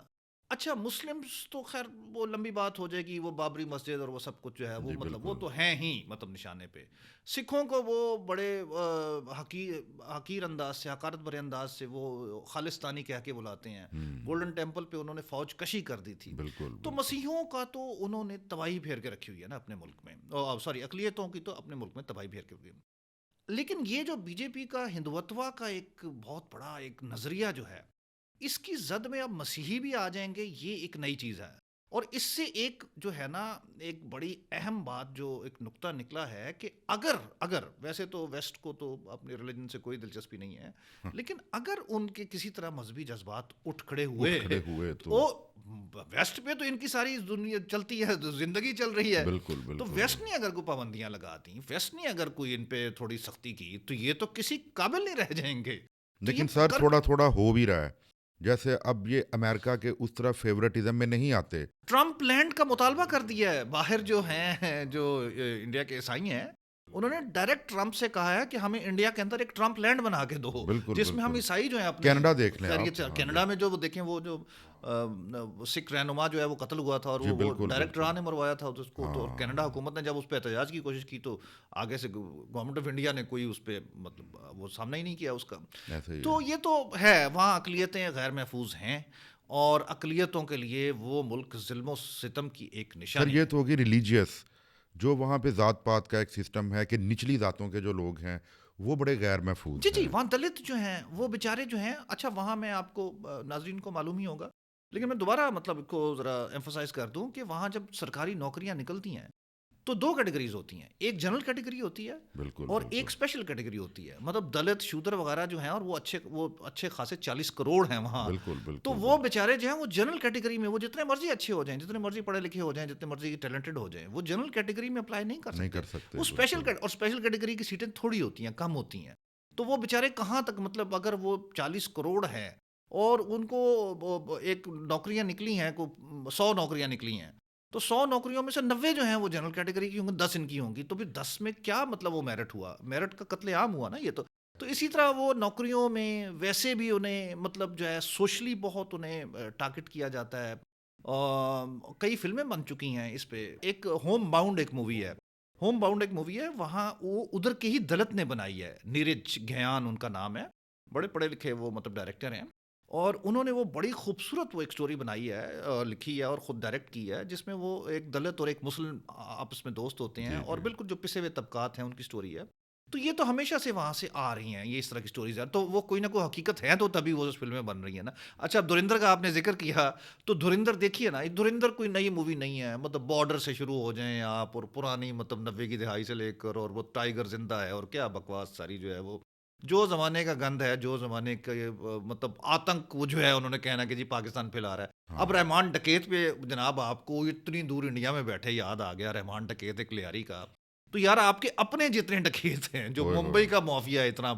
اچھا، مسلمس تو خیر وہ لمبی بات ہو جائے گی، وہ بابری مسجد اور وہ سب کچھ جو ہے وہ جی مطلب وہ بالکل. تو ہیں ہی مطلب نشانے پہ. سکھوں کو وہ بڑے حقیر انداز سے، حقارت برے انداز سے وہ خالصتانی کہہ کے بلاتے ہیں. گولڈن ٹیمپل پہ انہوں نے فوج کشی کر دی تھی. بالکل. تو مسیحیوں کا تو انہوں نے تباہی پھیر کے رکھی ہوئی ہے نا اپنے ملک میں، سوری اقلیتوں کی تو اپنے ملک میں تباہی پھیر کے ہوئی. لیکن یہ جو بی جے پی کا ہندوتوا کا ایک بہت بڑا ایک نظریہ جو ہے، اس کی زد میں اب مسیحی بھی آ جائیں گے، یہ ایک نئی چیز ہے. اور اس سے ایک جو ہے نا ایک بڑی اہم بات جو ایک نقطہ نکلا ہے کہ اگر ویسے تو ویسٹ کو تو اپنے ریلیجن سے کوئی دلچسپی نہیں ہے، لیکن اگر ان کے کسی طرح مذہبی جذبات اٹھ کھڑے ہوئے تو ویسٹ پہ تو ان کی ساری دنیا چلتی ہے، زندگی چل رہی ہے، بالکل تو بالکل ویسٹ نے اگر کوئی پابندیاں لگا دیں، ویسٹ نے اگر کوئی ان پہ تھوڑی سختی کی، تو یہ تو کسی قابل نہیں رہ جائیں گے. تو لیکن یہ سر کر تھوڑا تھوڑا ہو بھی رہا ہے. جیسے اب یہ امریکہ کے اس طرح فیورٹزم میں نہیں آتے. ٹرمپ لینڈ کا مطالبہ کر دیا ہے. باہر جو ہیں جو انڈیا کے عیسائی ہیں، انہوں نے ڈائریکٹ ٹرمپ سے کہا ہے کہ ہمیں انڈیا کے اندر ایک ٹرمپ لینڈ بنا کے دو، بالکل جس میں ہم بالکل. عیسائی جو ہیں اپنے کینیڈا دیکھ لیں خیریت آپ. سے. ہاں جی. کینیڈا میں جو وہ دیکھیں، وہ جو سکھ رہنما جو ہے وہ قتل ہوا تھا، اور جی وہ بالکل ڈائریکٹ بالکل. راہ نے مروایا تھا اس کو. تو اور ہاں کینیڈا حکومت نے جب اس پہ احتجاج کی کوشش کی، تو آگے سے گورنمنٹ آف انڈیا نے کوئی اس پہ مطلب وہ سامنا ہی نہیں کیا اس کا. ایسے ہی ہے. تو یہ تو ہے، وہاں اقلیتیں غیر محفوظ ہیں، اور اقلیتوں کے لیے وہ ملک ظلم و ستم کی ایک سر نشانی یہ ہے. تو ہوگی ریلیجیس. جو وہاں پہ ذات پات کا ایک سسٹم ہے کہ نچلی ذاتوں کے جو لوگ ہیں وہ بڑے غیر محفوظ جی ہیں. وہاں دلت جو ہیں وہ بیچارے جو ہیں. اچھا وہاں میں آپ کو ناظرین کو معلوم ہی ہوگا، لیکن میں دوبارہ مطلب کو ذرا ایمفسائز کر دوں کہ وہاں جب سرکاری نوکریاں نکلتی ہیں تو دو کیٹیگریز ہوتی ہیں. ایک جنرل کیٹیگری ہوتی ہے، بالکل اور بالکل. ایک اسپیشل کیٹیگری ہوتی ہے. مطلب دلت شودر وغیرہ جو ہیں، اور وہ اچھے خاصے 40 کروڑ ہیں وہاں. بالکل تو بالکل وہ بالکل. بیچارے جو ہیں وہ جنرل کیٹیگری میں، وہ جتنے مرضی اچھے ہو جائیں، جتنے مرضی پڑھے لکھے ہو جائیں، جتنے مرضی ٹیلنٹڈ ہو جائیں، وہ جنرل کیٹیگری میں اپلائی نہیں کر نہیں سکتے. کر سکتے. وہ بالکل. اور اسپیشل کیٹیگری کی سیٹیں تھوڑی ہوتی ہیں، کم ہوتی ہیں. تو وہ بیچارے کہاں تک، مطلب اگر وہ 40 کروڑ ہیں اور ان کو ایک نوکریاں نکلی ہیں، 100 نوکریاں نکلی ہیں، تو 100 نوکریوں میں سے 90 جو ہیں وہ جنرل کیٹیگری کی ہوں گی، 10 ان کی ہوں گی. تو پھر 10 میں کیا مطلب وہ میرٹ ہوا؟ میرٹ کا قتل عام ہوا نا یہ تو. تو اسی طرح وہ نوکریوں میں ویسے بھی انہیں مطلب جو ہے سوشلی بہت انہیں ٹارگٹ کیا جاتا ہے. کئی فلمیں بن چکی ہیں اس پہ. ایک ہوم باؤنڈ ایک مووی ہے، وہاں وہ ادھر کے ہی دلت نے بنائی ہے. نیرج گھیان ان کا نام ہے، بڑے پڑھے لکھے وہ مطلب ڈائریکٹر ہیں، اور انہوں نے وہ بڑی خوبصورت وہ ایک سٹوری بنائی ہے، لکھی ہے اور خود ڈائریکٹ کی ہے، جس میں وہ ایک دلت اور ایک مسلم آپس میں دوست ہوتے ہیں، جی اور جی. بالکل جو پسے ہوئے طبقات ہیں ان کی سٹوری ہے. تو یہ تو ہمیشہ سے وہاں سے آ رہی ہیں، یہ اس طرح کی سٹوریز ہیں. تو وہ کوئی نہ کوئی حقیقت ہے، تو تبھی وہ فلمیں بن رہی ہیں نا. اچھا اب دھرندر کا آپ نے ذکر کیا، تو دھرندر دیکھیے نا. دھرندر کوئی نئی مووی نہیں ہے. مطلب بارڈر سے شروع ہو جائیں آپ، اور پرانی مطلب 90 کی دہائی سے لے کر، اور وہ ٹائیگر زندہ ہے، اور کیا بکواس ساری جو ہے وہ جو زمانے کا گند ہے، جو زمانے کا مطلب آتنک وہ جو ہے انہوں نے کہنا کہ جی پاکستان پھیلا رہا ہے. ہاں اب رحمان ڈکیت پہ جناب آپ کو اتنی دور انڈیا میں بیٹھے یاد آ گیا رحمان ڈکیت ایک لیاری کا. تو یار آپ کے اپنے جتنے ڈکیت ہیں، جو ہوئے ممبئی کا مافیا اتنا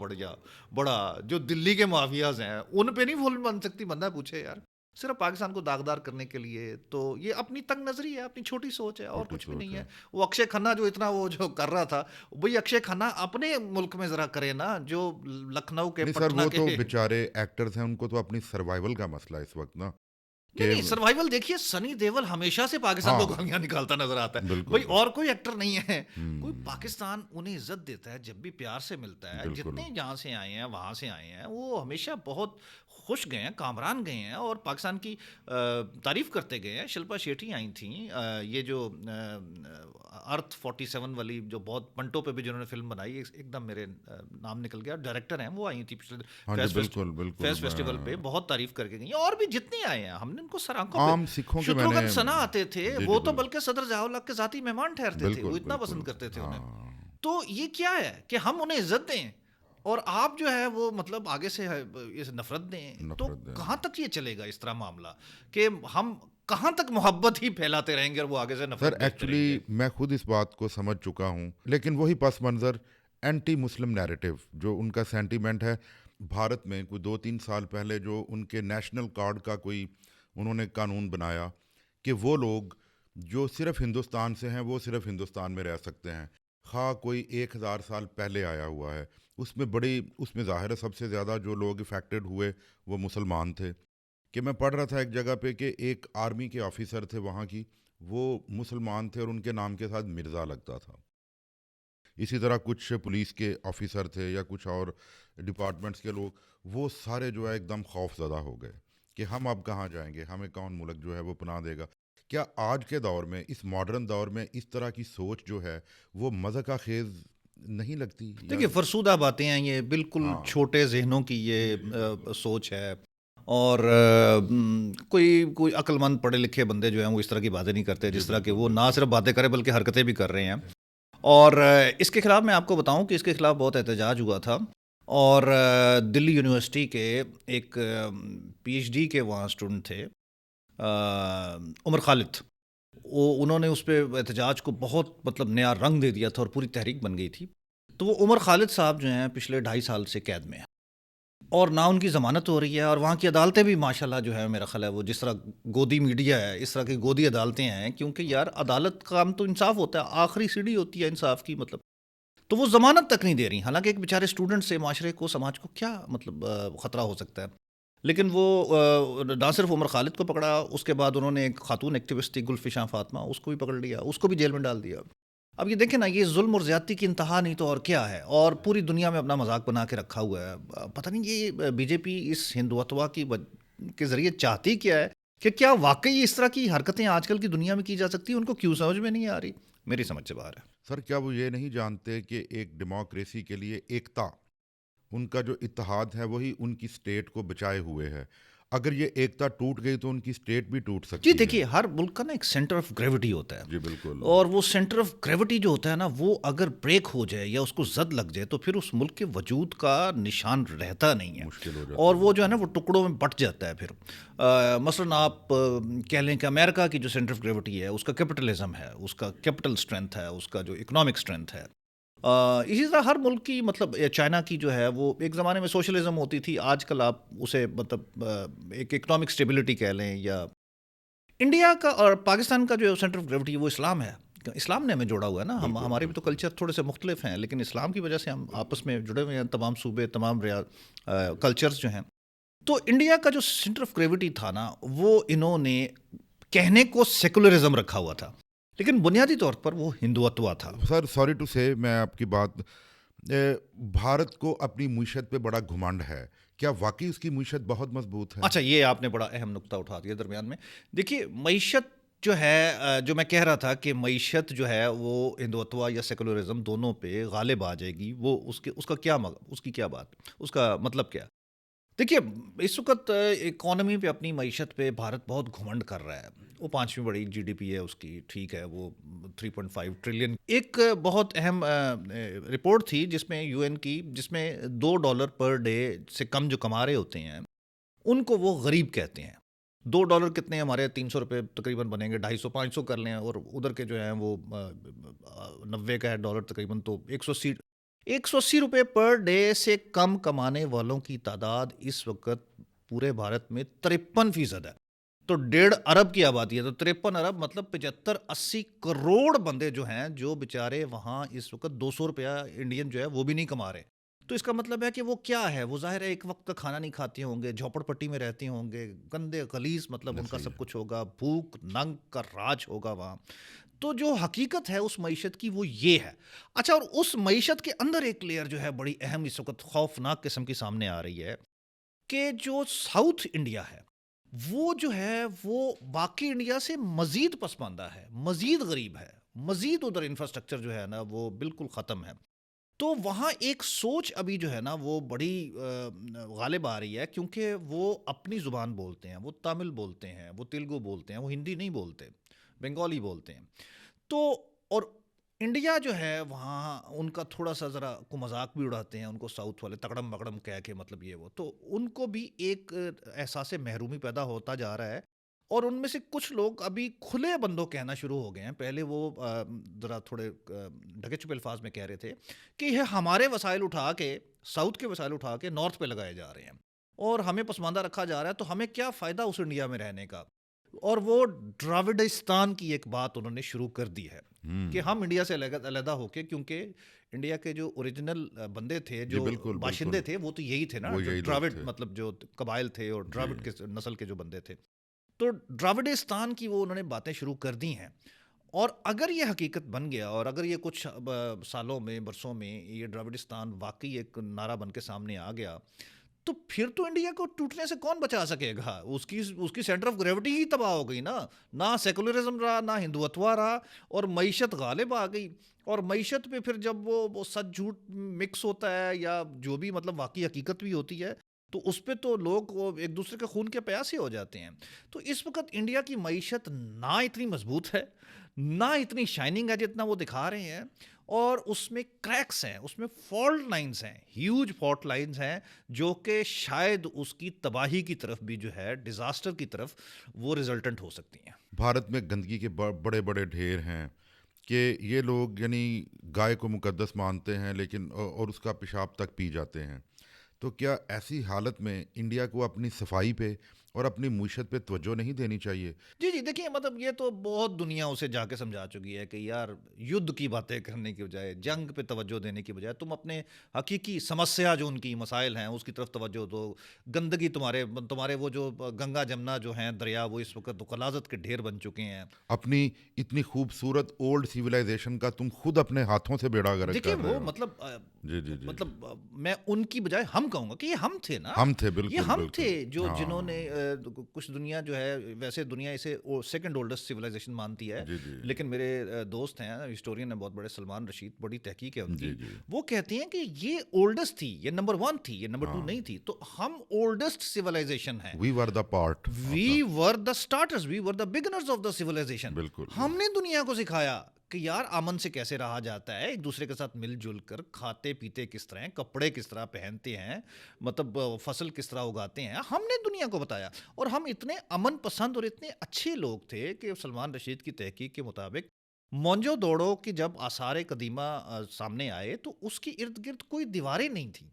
بڑا، جو دلی کے مافیاز ہیں، ان پہ نہیں فلم بن سکتی؟ بندہ پوچھے یار، صرف پاکستان کو داغدار کرنے کے لیے. تو یہ اپنی تنگ نظری ہے، اپنی چھوٹی سوچ ہے، اور چھوٹی کچھ بھی سوچ نہیں ہے. ہے. وہ اکشے کھنہ جو اتنا وہ جو کر رہا تھا، بھئی اکشے کھنہ اپنے ملک میں ذرا کرے نا، جو لکھنؤ کے نہیں سر پٹنہ وہ کے. تو بیچارے ایکٹرز ہیں، ان کو تو اپنی سروائیول کا مسئلہ ہے اس وقت نا کہ نہیں سروائیول دیکھیے، سنی دیول ہمیشہ سے پاکستان کو ہاں گالیاں نکالتا نظر آتا ہے. بالکل بھئی بالکل. اور کوئی ایکٹر نہیں ہے. کوئی ہوں پاکستان انہیں عزت دیتا ہے جب بھی پیار سے ملتا ہے. بالکل. جتنے جہاں سے آئے ہیں، وہاں سے آئے ہیں، وہ ہمیشہ بہت خوش گئے ہیں، کامران گئے ہیں، اور پاکستان کی تعریف کرتے گئے ہیں. شلپا شیٹھی آئی تھیں، یہ جو ارتھ 47 والی جو بہت منٹو پہ بھی جنہوں نے فلم بنائی، ایک دم میرے نام نکل گیا، ڈائریکٹر ہیں، وہ آئی تھیں پچھلے ہاں جی بالکل بالکل. فیس فیسٹیول پہ، بہت تعریف کر کے گئی ہیں. اور بھی جتنے آئے ہیں ہم نے ان کو سر آنکھوں پہ. عام سکھوں کے میں نے شتروگھن سنا آتے تھے، جی وہ جی تو بالکل بلکہ صدر ضیاء الحق کے ذاتی مہمان ٹھہرتے تھے، وہ بالکل اتنا بالکل. پسند کرتے تھے انہیں. ہاں تو یہ کیا ہے کہ ہم انہیں عزت دیں اور آپ جو ہے وہ مطلب آگے سے نفرت دیں؟ تو نفرت دیں. کہاں تک یہ چلے گا اس طرح معاملہ، کہ ہم کہاں تک محبت ہی پھیلاتے رہیں گے اور وہ آگے سے سر نفرت بیچتے رہیں گے؟ ایکچولی میں خود اس بات کو سمجھ چکا ہوں، لیکن وہی پس منظر اینٹی مسلم نیریٹو جو ان کا سینٹیمنٹ ہے. بھارت میں کوئی 2-3 سال پہلے جو ان کے نیشنل کارڈ کا کوئی انہوں نے قانون بنایا کہ وہ لوگ جو صرف ہندوستان سے ہیں وہ صرف ہندوستان میں رہ سکتے ہیں، خواہ کوئی 1000 سال پہلے آیا ہوا ہے. اس میں ظاہر ہے سب سے زیادہ جو لوگ افیکٹڈ ہوئے وہ مسلمان تھے. کہ میں پڑھ رہا تھا ایک جگہ پہ کہ ایک آرمی کے آفیسر تھے وہاں کی، وہ مسلمان تھے اور ان کے نام کے ساتھ مرزا لگتا تھا. اسی طرح کچھ پولیس کے آفیسر تھے یا کچھ اور ڈپارٹمنٹس کے لوگ، وہ سارے جو ہے ایک دم خوف زدہ ہو گئے کہ ہم اب کہاں جائیں گے، ہمیں کون ملک جو ہے وہ پناہ دے گا. کیا آج کے دور میں، اس ماڈرن دور میں، اس طرح کی سوچ جو ہے وہ مضحکہ خیز نہیں لگتی؟ دیکھیے فرسودہ باتیں ہیں یہ، بالکل ہاں چھوٹے ذہنوں کی جی یہ جی بالکل سوچ ہے. اور کوئی عقل مند پڑھے لکھے بندے جو ہیں وہ اس طرح کی باتیں نہیں کرتے جس طرح کہ وہ نہ صرف باتیں کرے بلکہ حرکتیں بھی کر رہے ہیں. اور اس کے خلاف میں آپ کو بتاؤں کہ اس کے خلاف بہت احتجاج ہوا تھا. اور دلی یونیورسٹی کے ایک پی ایچ ڈی کے وہاں اسٹوڈنٹ تھے عمر خالد. انہوں نے اس پہ احتجاج کو بہت مطلب نیا رنگ دے دیا تھا اور پوری تحریک بن گئی تھی. تو وہ عمر خالد صاحب جو ہیں پچھلے 2.5 سال سے قید میں ہیں اور نہ ان کی ضمانت ہو رہی ہے. اور وہاں کی عدالتیں بھی ماشاءاللہ جو ہے میرا خیال ہے وہ جس طرح گودی میڈیا ہے اس طرح کی گودی عدالتیں ہیں, کیونکہ یار عدالت کا کام تو انصاف ہوتا ہے, آخری سیڑھی ہوتی ہے انصاف کی مطلب. تو وہ ضمانت تک نہیں دے رہی, حالانکہ ایک بیچارے اسٹوڈنٹ سے معاشرے کو سماج کو کیا مطلب خطرہ ہو سکتا ہے. لیکن وہ نہ صرف عمر خالد کو پکڑا, اس کے بعد انہوں نے ایک خاتون ایکٹیوسٹ تھی گلفشاں فاطمہ, اس کو بھی پکڑ لیا, اس کو بھی جیل میں ڈال دیا. اب یہ دیکھیں نا, یہ ظلم اور زیادتی کی انتہا نہیں تو اور کیا ہے, اور پوری دنیا میں اپنا مذاق بنا کے رکھا ہوا ہے. پتہ نہیں یہ بی جے پی اس ہندوتوا کے ذریعے چاہتی کیا ہے, کہ کیا واقعی اس طرح کی حرکتیں آج کل کی دنیا میں کی جا سکتی ہیں, ان کو کیوں سمجھ میں نہیں آ رہی, میری سمجھ سے باہر ہے. سر کیا وہ یہ نہیں جانتے کہ ایک ڈیموکریسی کے لیے ایکتا, ان کا جو اتحاد ہے وہی ان کی سٹیٹ کو بچائے ہوئے ہے. اگر یہ ایکتا ٹوٹ گئی تو ان کی سٹیٹ بھی ٹوٹ سکتی جی ہے. دیکھیے, ہر ملک کا نا ایک سینٹر آف گریوٹی ہوتا ہے, جی بالکل. اور وہ سینٹر آف گریوٹی جو ہوتا ہے نا وہ اگر بریک ہو جائے یا اس کو زد لگ جائے تو پھر اس ملک کے وجود کا نشان رہتا نہیں ہے, مشکل ہو جاتا اور ہے. وہ جو ہے نا وہ ٹکڑوں میں بٹ جاتا ہے. پھر مثلاً آپ کہہ لیں کہ امریکہ کی جو سینٹر آف گریوٹی ہے اس کا کیپٹلزم ہے, اس کا کیپٹل اسٹرینتھ ہے, اس کا جو اکنامک اسٹرینتھ ہے. اسی طرح ہر ملک کی مطلب چائنا کی جو ہے وہ ایک زمانے میں سوشلزم ہوتی تھی, آج کل آپ اسے مطلب ایک اکنامک اسٹیبلٹی کہہ لیں. یا انڈیا کا اور پاکستان کا جو سینٹر آف گریوٹی ہے وہ اسلام ہے, اسلام نے ہمیں جوڑا ہوا ہے نا. ہمارے بھی تو کلچر تھوڑے سے مختلف ہیں, لیکن اسلام کی وجہ سے ہم آپس میں جڑے ہوئے ہیں, تمام صوبے تمام کلچرز جو ہیں. تو انڈیا کا جو سینٹر آف گریوٹی تھا نا وہ انہوں نے کہنے کو سیکولرزم رکھا ہوا تھا, لیکن بنیادی طور پر وہ ہندوتوا تھا. سر سوری ٹو سے, میں آپ کی بات, بھارت کو اپنی معیشت پہ بڑا گھمنڈ ہے, کیا واقعی اس کی معیشت بہت مضبوط ہے؟ اچھا, یہ آپ نے بڑا اہم نقطہ اٹھا دیا درمیان میں. دیکھیے معیشت جو ہے, جو میں کہہ رہا تھا کہ معیشت جو ہے وہ ہندوتوا یا سیکولرزم دونوں پہ غالب آ جائے گی, وہ اس کا کیا اس کی کیا بات, اس کا مطلب کیا. دیکھیے اس وقت اکانومی پہ اپنی معیشت پہ بھارت بہت گھمنڈ کر رہا ہے. وہ 5ویں بڑی جی ڈی پی ہے اس کی, ٹھیک ہے, وہ 3.5 ٹریلین. ایک بہت اہم رپورٹ تھی جس میں یو این کی, جس میں $2 پر ڈے سے کم جو کما رہے ہوتے ہیں ان کو وہ غریب کہتے ہیں. $2 کتنے, ہمارے 300 روپے تقریباً بنیں گے, 250-500 کر لیں, اور ادھر کے جو ہیں وہ 90 کا ہے ڈالر تقریباً, تو 180 روپے پر ڈے سے کم کمانے والوں کی تعداد اس وقت پورے بھارت میں 53% ہے. تو 1.5 ارب کی آبادی ہے, تو 53 ارب مطلب 75-80 کروڑ بندے جو ہیں جو بیچارے وہاں اس وقت 200 روپیہ انڈین جو ہے وہ بھی نہیں کما رہے. تو اس کا مطلب ہے کہ وہ کیا ہے, وہ ظاہر ہے ایک وقت کا کھانا نہیں کھاتے ہوں گے, جھوپڑ پٹی میں رہتے ہوں گے, گندے غلیظ مطلب ان کا سب کچھ ہوگا, بھوک ننگ کا راج ہوگا وہاں. تو جو حقیقت ہے اس معیشت کی وہ یہ ہے. اچھا, اور اس معیشت کے اندر ایک لیئر جو ہے بڑی اہم اس وقت خوفناک قسم کی سامنے آ رہی ہے, کہ جو ساؤتھ انڈیا ہے وہ جو ہے وہ باقی انڈیا سے مزید پسماندہ ہے, مزید غریب ہے, مزید ادھر انفراسٹرکچر جو ہے نا وہ بالکل ختم ہے. تو وہاں ایک سوچ ابھی جو ہے نا وہ بڑی غالب آ رہی ہے, کیونکہ وہ اپنی زبان بولتے ہیں, وہ تامل بولتے ہیں, وہ تیلگو بولتے ہیں, وہ ہندی نہیں بولتے, بنگالی بولتے ہیں. تو اور انڈیا جو ہے وہاں ان کا تھوڑا سا ذرا کو مذاق بھی اڑاتے ہیں, ان کو ساؤتھ والے تکڑم بکڑم کہہ کے مطلب یہ وہ, تو ان کو بھی ایک احساس محرومی پیدا ہوتا جا رہا ہے. اور ان میں سے کچھ لوگ ابھی کھلے بندوں کہنا شروع ہو گئے ہیں, پہلے وہ ذرا تھوڑے ڈھکے چھپے الفاظ میں کہہ رہے تھے کہ یہ ہمارے وسائل اٹھا کے, ساؤتھ کے وسائل اٹھا کے نارتھ پہ لگائے جا رہے ہیں اور ہمیں پسماندہ رکھا جا رہا ہے, تو ہمیں کیا فائدہ اس انڈیا میں رہنے کا. اور وہ ڈراوڈستان کی ایک بات انہوں نے شروع کر دی ہے کہ ہم انڈیا سے علیحدہ ہو کے, کیونکہ انڈیا کے جو اوریجنل بندے تھے, جو باشندے تھے, وہ تو یہی تھے نا, جو ڈراوڈ مطلب جو قبائل تھے اور ڈراوڈ کے نسل کے جو بندے تھے. تو ڈراوڈستان کی وہ انہوں نے باتیں شروع کر دی ہیں. اور اگر یہ حقیقت بن گیا, اور اگر یہ کچھ سالوں میں برسوں میں یہ ڈراوڈستان واقعی ایک نعرہ بن کے سامنے آ گیا, تو پھر تو انڈیا کو ٹوٹنے سے کون بچا سکے گا. اس کی سینٹر آف گریوٹی ہی تباہ ہو گئی نا, نہ سیکولرزم رہا, نہ ہندوتوا رہا, اور معیشت غالب آ گئی. اور معیشت پہ پھر جب وہ سچ جھوٹ مکس ہوتا ہے, یا جو بھی مطلب واقعی حقیقت بھی ہوتی ہے, تو اس پہ تو لوگ ایک دوسرے کے خون کے پیاسے ہو جاتے ہیں. تو اس وقت انڈیا کی معیشت نہ اتنی مضبوط ہے نہ اتنی شائننگ ہے جتنا وہ دکھا رہے ہیں, اور اس میں کریکس ہیں, اس میں فالٹ لائنز ہیں, ہیوج فالٹ لائنز ہیں جو کہ شاید اس کی تباہی کی طرف بھی جو ہے, ڈیزاسٹر کی طرف وہ ریزلٹنٹ ہو سکتی ہیں. بھارت میں گندگی کے بڑے بڑے ڈھیر ہیں کہ یہ لوگ یعنی گائے کو مقدس مانتے ہیں لیکن اور اس کا پیشاب تک پی جاتے ہیں. تو کیا ایسی حالت میں انڈیا کو اپنی صفائی پہ اور اپنی معیشت پہ توجہ نہیں دینی چاہیے؟ جی دیکھیے, مطلب یہ تو بہت دنیا اسے جا کے سمجھا چکی ہے کہ یار یدھ کی باتیں کرنے کی بجائے, جنگ پہ توجہ دینے کی بجائے تم اپنے حقیقی سمسیا جو ان کی مسائل ہیں اس کی طرف توجہ دو. گندگی تمہارے وہ جو گنگا جمنا جو ہیں دریا, وہ اس وقت غلاظت کے ڈھیر بن چکے ہیں. اپنی اتنی خوبصورت اولڈ سیولائزیشن کا تم خود اپنے ہاتھوں سے بیڑا غرق دیکھیے کر رہے وہ ہو. جی مطلب میں ان کی بجائے ہم کہوں گا کہ یہ ہم تھے نا, ہم تھے, بالکل یہ ہم بالکل. تھے جو ہاں. جنہوں نے کچھ دنیا جو ہے, ویسے دنیا اسے سیکنڈ اولڈسٹ سیولائزیشن مانتی ہے, جی جی لیکن میرے دوست ہیں ہسٹورین ہیں بہت بڑے, سلمان رشید, بڑی تحقیق ہے ان کی, جی جی. وہ کہتے ہیں کہ یہ اولڈسٹ تھی, یہ نمبر 1 تھی, یہ نمبر 2 نہیں تھی. تو ہم اولڈسٹ سیولائزیشن ہیں, we were the part, we were the starters, we were the beginners of the civilization. بالکل. ہم نے دنیا کو سکھایا کہ یار امن سے کیسے رہا جاتا ہے, ایک دوسرے کے ساتھ مل جل کر, کھاتے پیتے کس طرح ہیں, کپڑے کس طرح پہنتے ہیں, مطلب فصل کس طرح اگاتے ہیں, ہم نے دنیا کو بتایا. اور ہم اتنے امن پسند اور اتنے اچھے لوگ تھے کہ سلمان رشید کی تحقیق کے مطابق مونجو دوڑو کی جب آثار قدیمہ سامنے آئے تو اس کی ارد گرد کوئی دیواریں نہیں تھیں.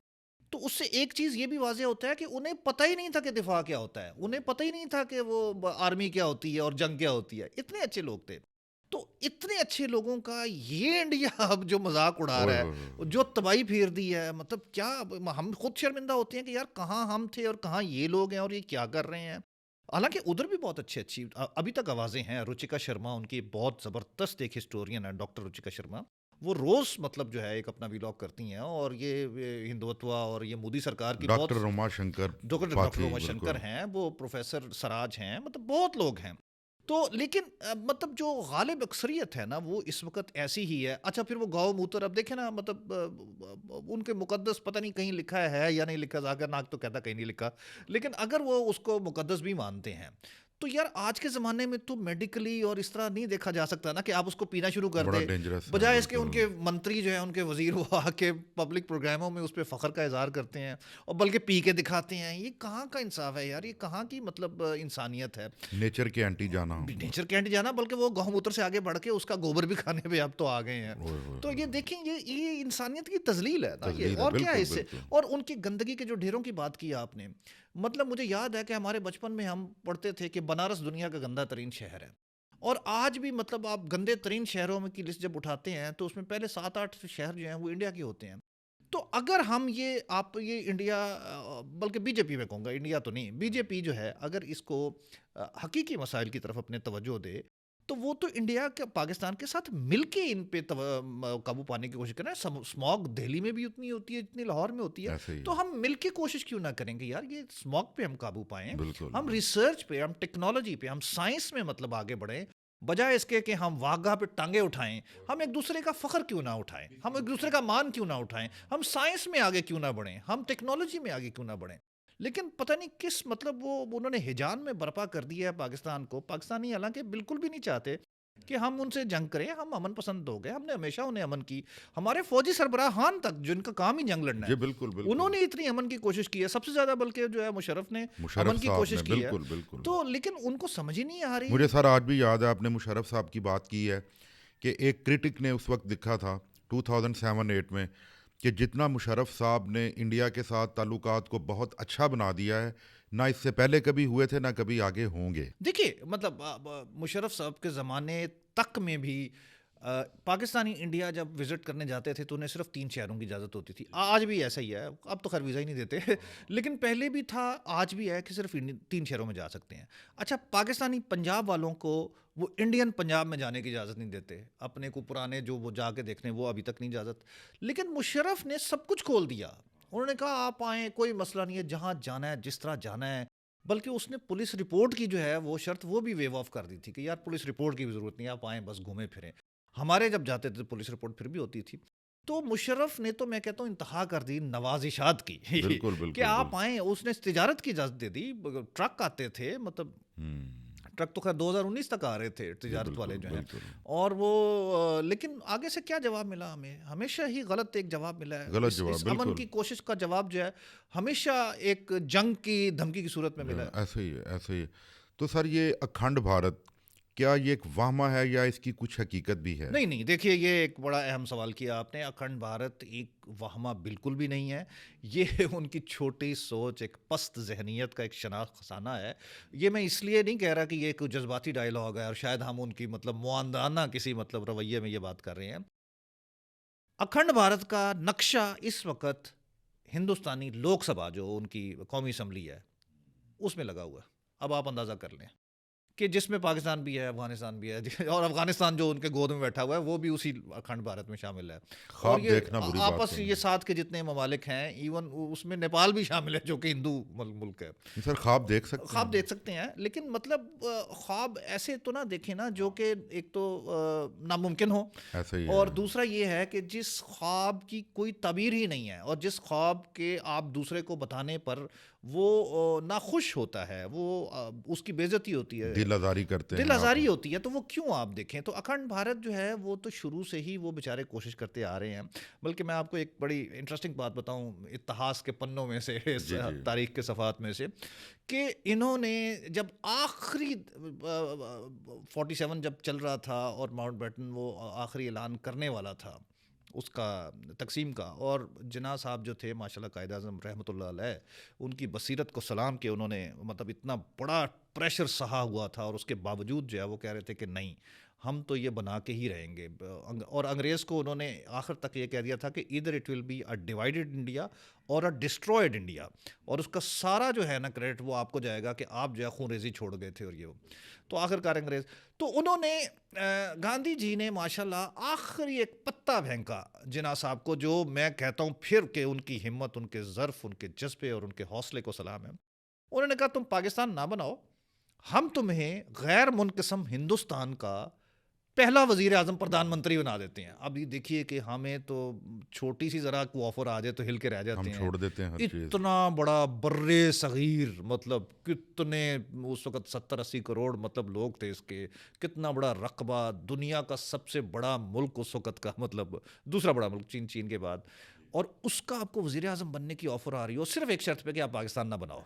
تو اس سے ایک چیز یہ بھی واضح ہوتا ہے کہ انہیں پتہ ہی نہیں تھا کہ دفاع کیا ہوتا ہے, انہیں پتہ ہی نہیں تھا کہ وہ آرمی کیا ہوتی ہے اور جنگ کیا ہوتی ہے. اتنے اچھے لوگ تھے. تو اتنے اچھے لوگوں کا یہ انڈیا اب جو مذاق اڑا رہا ہے, جو تباہی پھیر دی ہے, مطلب کیا ہم خود شرمندہ ہوتے ہیں کہ یار کہاں ہم تھے اور کہاں یہ لوگ ہیں اور یہ کیا کر رہے ہیں. حالانکہ ادھر بھی بہت اچھی ابھی تک آوازیں ہیں. رچیکا شرما ان کی بہت زبردست ایک ہسٹورین ہے, ڈاکٹر رچیکا شرما, وہ روز مطلب جو ہے ایک اپنا ویلاگ کرتی ہیں, اور یہ ہندوتوا اور یہ مودی سرکار کی ڈاکٹر روما شنکر ڈاکٹر روما شنکر ہیں, وہ پروفیسر سراج ہیں, مطلب بہت لوگ ہیں. تو لیکن مطلب جو غالب اکثریت ہے نا وہ اس وقت ایسی ہی ہے. اچھا پھر وہ گاؤ موتر, اب دیکھیں نا, مطلب ان کے مقدس پتہ نہیں کہیں لکھا ہے یا نہیں لکھا, ذاکر ناک تو کہتا کہیں نہیں لکھا, لیکن اگر وہ اس کو مقدس بھی مانتے ہیں تو یار آج کے زمانے میں تو میڈیکلی اور اس طرح نہیں دیکھا جا سکتا نا کہ آپ اس کو پینا شروع کر دیں, بجائے اس کے ان کے منتری جو ہیں, ان کے وزیر, وہ آ کے پبلک پروگراموں میں اس پہ فخر کا اظہار کرتے ہیں اور بلکہ پی کے دکھاتے ہیں. یہ کہاں کا انصاف ہے یار, یہ کہاں کی مطلب انسانیت ہے. نیچر کے اینٹی جانا, نیچر کے اینٹی جانا, بلکہ وہ گاؤں موتر سے آگے بڑھ کے اس کا گوبر بھی کھانے پہ اب تو آ گئے ہیں. تو یہ دیکھیں, یہ انسانیت کی تذلیل ہے نا یہ, اور کیا ہے اس سے. اور ان کی گندگی کے جو ڈھیروں کی بات کی آپ نے, مطلب مجھے یاد ہے کہ ہمارے بچپن میں ہم پڑھتے تھے کہ بنارس دنیا کا گندا ترین شہر ہے, اور آج بھی مطلب آپ گندے ترین شہروں میں کی لسٹ جب اٹھاتے ہیں تو اس میں پہلے 7-8 شہر جو ہیں وہ انڈیا کے ہوتے ہیں. تو اگر ہم یہ انڈیا, بلکہ بی جے پی میں کہوں گا, انڈیا تو نہیں, بی جے پی جو ہے, اگر اس کو حقیقی مسائل کی طرف اپنے توجہ دے تو وہ تو انڈیا کے پاکستان کے ساتھ مل کے ان پہ قابو پانے کی کوشش کریں. اسموگ دہلی میں بھی اتنی ہوتی ہے جتنی لاہور میں ہوتی ہے, تو ہم مل کے کوشش کیوں نہ کریں گے یار یہ اسموگ پہ ہم قابو پائیں, ہم ریسرچ پہ, ہم ٹیکنالوجی پہ, ہم سائنس میں مطلب آگے بڑھیں, بجائے اس کے کہ ہم واگا پہ ٹانگیں اٹھائیں. ہم ایک دوسرے کا فخر کیوں نہ اٹھائیں, ہم ایک دوسرے کا مان کیوں نہ اٹھائیں, ہم سائنس میں آگے کیوں نہ بڑھیں, ہم ٹیکنالوجی میں آگے کیوں نہ بڑھیں. لیکن پتہ نہیں کس مطلب وہ انہوں نے ہجان میں برپا کر دیا ہے پاکستان کو. پاکستانی حالانکہ بالکل بھی نہیں چاہتے کہ ہم ان سے جنگ کریں, ہم امن پسند ہو گئے, ہم نے ہمیشہ انہیں امن کی. ہمارے فوجی سربراہان تک جن کا کام ہی جنگ لڑنا ہے, انہوں نے اتنی امن کی کوشش کی ہے, سب سے زیادہ بلکہ جو ہے مشرف نے امن کی کوشش کی ہے. تو لیکن ان کو سمجھ ہی نہیں آ رہی. مجھے سر آج بھی یاد ہے, آپ نے مشرف صاحب کی بات کی ہے کہ ایک کرٹک نے اس وقت لکھا تھا 2007-8 میں کہ جتنا مشرف صاحب نے انڈیا کے ساتھ تعلقات کو بہت اچھا بنا دیا ہے, نہ اس سے پہلے کبھی ہوئے تھے نہ کبھی آگے ہوں گے. دیکھیے مطلب مشرف صاحب کے زمانے تک میں بھی پاکستانی انڈیا جب وزٹ کرنے جاتے تھے تو انہیں صرف 3 شہروں کی اجازت ہوتی تھی. آج بھی ایسا ہی ہے, اب تو خیر ویزا ہی نہیں دیتے, لیکن پہلے بھی تھا, آج بھی ہے کہ صرف 3 شہروں میں جا سکتے ہیں. اچھا پاکستانی پنجاب والوں کو وہ انڈین پنجاب میں جانے کی اجازت نہیں دیتے, اپنے کو پرانے جو وہ جا کے دیکھنے وہ ابھی تک نہیں اجازت. لیکن مشرف نے سب کچھ کھول دیا, انہوں نے کہا آپ آئیں, کوئی مسئلہ نہیں ہے, جہاں جانا ہے جس طرح جانا ہے. بلکہ اس نے پولیس رپورٹ کی جو ہے وہ شرط وہ بھی ویو آف کر دی تھی کہ یار پولیس رپورٹ کی بھی ضرورت نہیں, آپ آئیں بس گھومیں پھریں. ہمارے جب جاتے تھے پولیس رپورٹ پھر بھی ہوتی تھی. تو مشرف نے تو میں کہتا ہوں انتہا کر دی نوازشات کی بالکل کہ بالکل آپ آئیں. اس نے تجارت کی اجازت دے دی. ٹرک آتے تھے, مطلب ٹرک تو خیر 2019 تک آ رہے تھے تجارت والے جو ہیں, اور وہ لیکن آگے سے کیا جواب ملا ہمیں؟ ہمیشہ ہی غلط ایک جواب ملا ہے. غلط اس جواب, امن کی کوشش کا جواب جو ہے ہمیشہ ایک جنگ کی دھمکی کی صورت میں ملا ہے. ایسے ہی ہے, ایسے ہی ہے. تو سر یہ اکھنڈ بھارت کیا یہ ایک وہمہ ہے یا اس کی کچھ حقیقت بھی ہے؟ نہیں, دیکھیے یہ ایک بڑا اہم سوال کیا آپ نے. اکھنڈ بھارت ایک وہمہ بالکل بھی نہیں ہے. یہ ان کی چھوٹی سوچ, ایک پست ذہنیت کا ایک خزانہ ہے. یہ میں اس لیے نہیں کہہ رہا کہ یہ ایک جذباتی ڈائلاگ ہے اور شاید ہم ان کی مطلب معاندانہ کسی مطلب رویے میں یہ بات کر رہے ہیں. اکھنڈ بھارت کا نقشہ اس وقت ہندوستانی لوک سبھا جو ان کی قومی اسمبلی ہے اس میں لگا ہوا ہے. اب آپ اندازہ کر لیں کہ جس میں پاکستان بھی ہے, افغانستان بھی ہے, اور افغانستان جو ان کے گود میں بیٹھا ہوا ہے وہ بھی اسی اکھنڈ بھارت میں شامل ہے. اور خواب یہ دیکھنا بری بات آپس نہیں یہ ساتھ کے جتنے ممالک ہیں, ایون اس میں نیپال بھی شامل ہے جو کہ ہندو ملک ہے. سر خواب دیکھ سکتے ہیں, خواب دیکھ سکتے ہیں, لیکن مطلب خواب ایسے تو نہ دیکھیں نا جو کہ ایک تو ناممکن ہو, ایسا ہی اور ہے. دوسرا یہ ہے کہ جس خواب کی کوئی تعبیر ہی نہیں ہے, اور جس خواب کے آپ دوسرے کو بتانے پر وہ ناخوش ہوتا ہے, وہ اس کی بے عزتی ہوتی ہے, دل آزاری کرتے ہیں, دل آزاری ہوتی ہے, تو وہ کیوں آپ دیکھیں. تو اکھنڈ بھارت جو ہے وہ تو شروع سے ہی وہ بیچارے کوشش کرتے آ رہے ہیں. بلکہ میں آپ کو ایک بڑی انٹرسٹنگ بات بتاؤں اتہاس کے پنوں میں سے, تاریخ کے صفحات میں سے, کہ انہوں نے جب آخری 47 جب چل رہا تھا اور ماؤنٹ بیٹن وہ آخری اعلان کرنے والا تھا اس کا تقسیم کا, اور جناح صاحب جو تھے ماشاءاللہ قائد اعظم رحمۃ اللہ علیہ, ان کی بصیرت کو سلام کہ انہوں نے مطلب اتنا بڑا پریشر سہا ہوا تھا, اور اس کے باوجود جو ہے وہ کہہ رہے تھے کہ نہیں ہم تو یہ بنا کے ہی رہیں گے. اور انگریز کو انہوں نے آخر تک یہ کہہ دیا تھا کہ ادھر it will be a divided India اور اے ڈسٹرائڈ انڈیا, اور اس کا سارا جو ہے نا کریڈٹ وہ آپ کو جائے گا کہ آپ جو ہے خون ریزی چھوڑ گئے تھے. اور یہ تو آخر کار انگریز تو انہوں نے گاندھی جی نے ماشاءاللہ آخری ایک پتا پھینکا جناح صاحب کو, جو میں کہتا ہوں پھر کہ ان کی ہمت, ان کے ظرف, ان کے جذبے اور ان کے حوصلے کو سلام ہے. انہوں نے کہا تم پاکستان نہ بناؤ, ہم تمہیں غیر منقسم ہندوستان کا پہلا وزیر اعظم پردھان منتری بنا دیتے ہیں. اب یہ دیکھیے کہ ہمیں تو چھوٹی سی ذرا کو آفر آ جائے تو ہل کے رہ جاتے ہیں, ہم چھوڑ دیتے ہیں ہر چیز. اتنا بڑا بر صغیر, مطلب کتنے اس وقت 70-80 کروڑ مطلب لوگ تھے اس کے, کتنا بڑا رقبہ, دنیا کا سب سے بڑا ملک اس وقت کا, مطلب دوسرا بڑا ملک چین کے بعد, اور اس کا آپ کو وزیر اعظم بننے کی آفر آ رہی ہو صرف ایک شرط پہ کہ آپ پاکستان نہ بناؤ.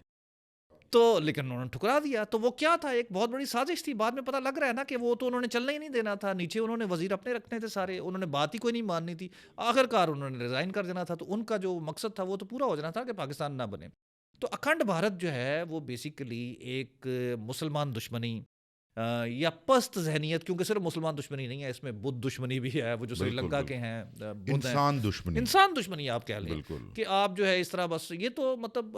تو لیکن انہوں نے ٹھکرا دیا. تو وہ کیا تھا, ایک بہت بڑی سازش تھی. بعد میں پتہ لگ رہا ہے نا کہ وہ تو انہوں نے چلنا ہی نہیں دینا تھا, نیچے انہوں نے وزیر اپنے رکھنے تھے سارے, انہوں نے بات ہی کوئی نہیں ماننی تھی. آخر کار انہوں نے ریزائن کر دینا تھا. تو ان کا جو مقصد تھا وہ تو پورا ہو جانا تھا کہ پاکستان نہ بنے. تو اکھنڈ بھارت جو ہے وہ بیسیکلی ایک مسلمان دشمنی یا پست ذہنیت, کیونکہ صرف مسلمان دشمنی نہیں ہے, اس میں بدھ دشمنی بھی ہے, وہ جو سری لنکا کے ہیں, انسان دشمنی, انسان دشمنی آپ کہہ لیں کہ آپ جو ہے اس طرح بس, یہ تو مطلب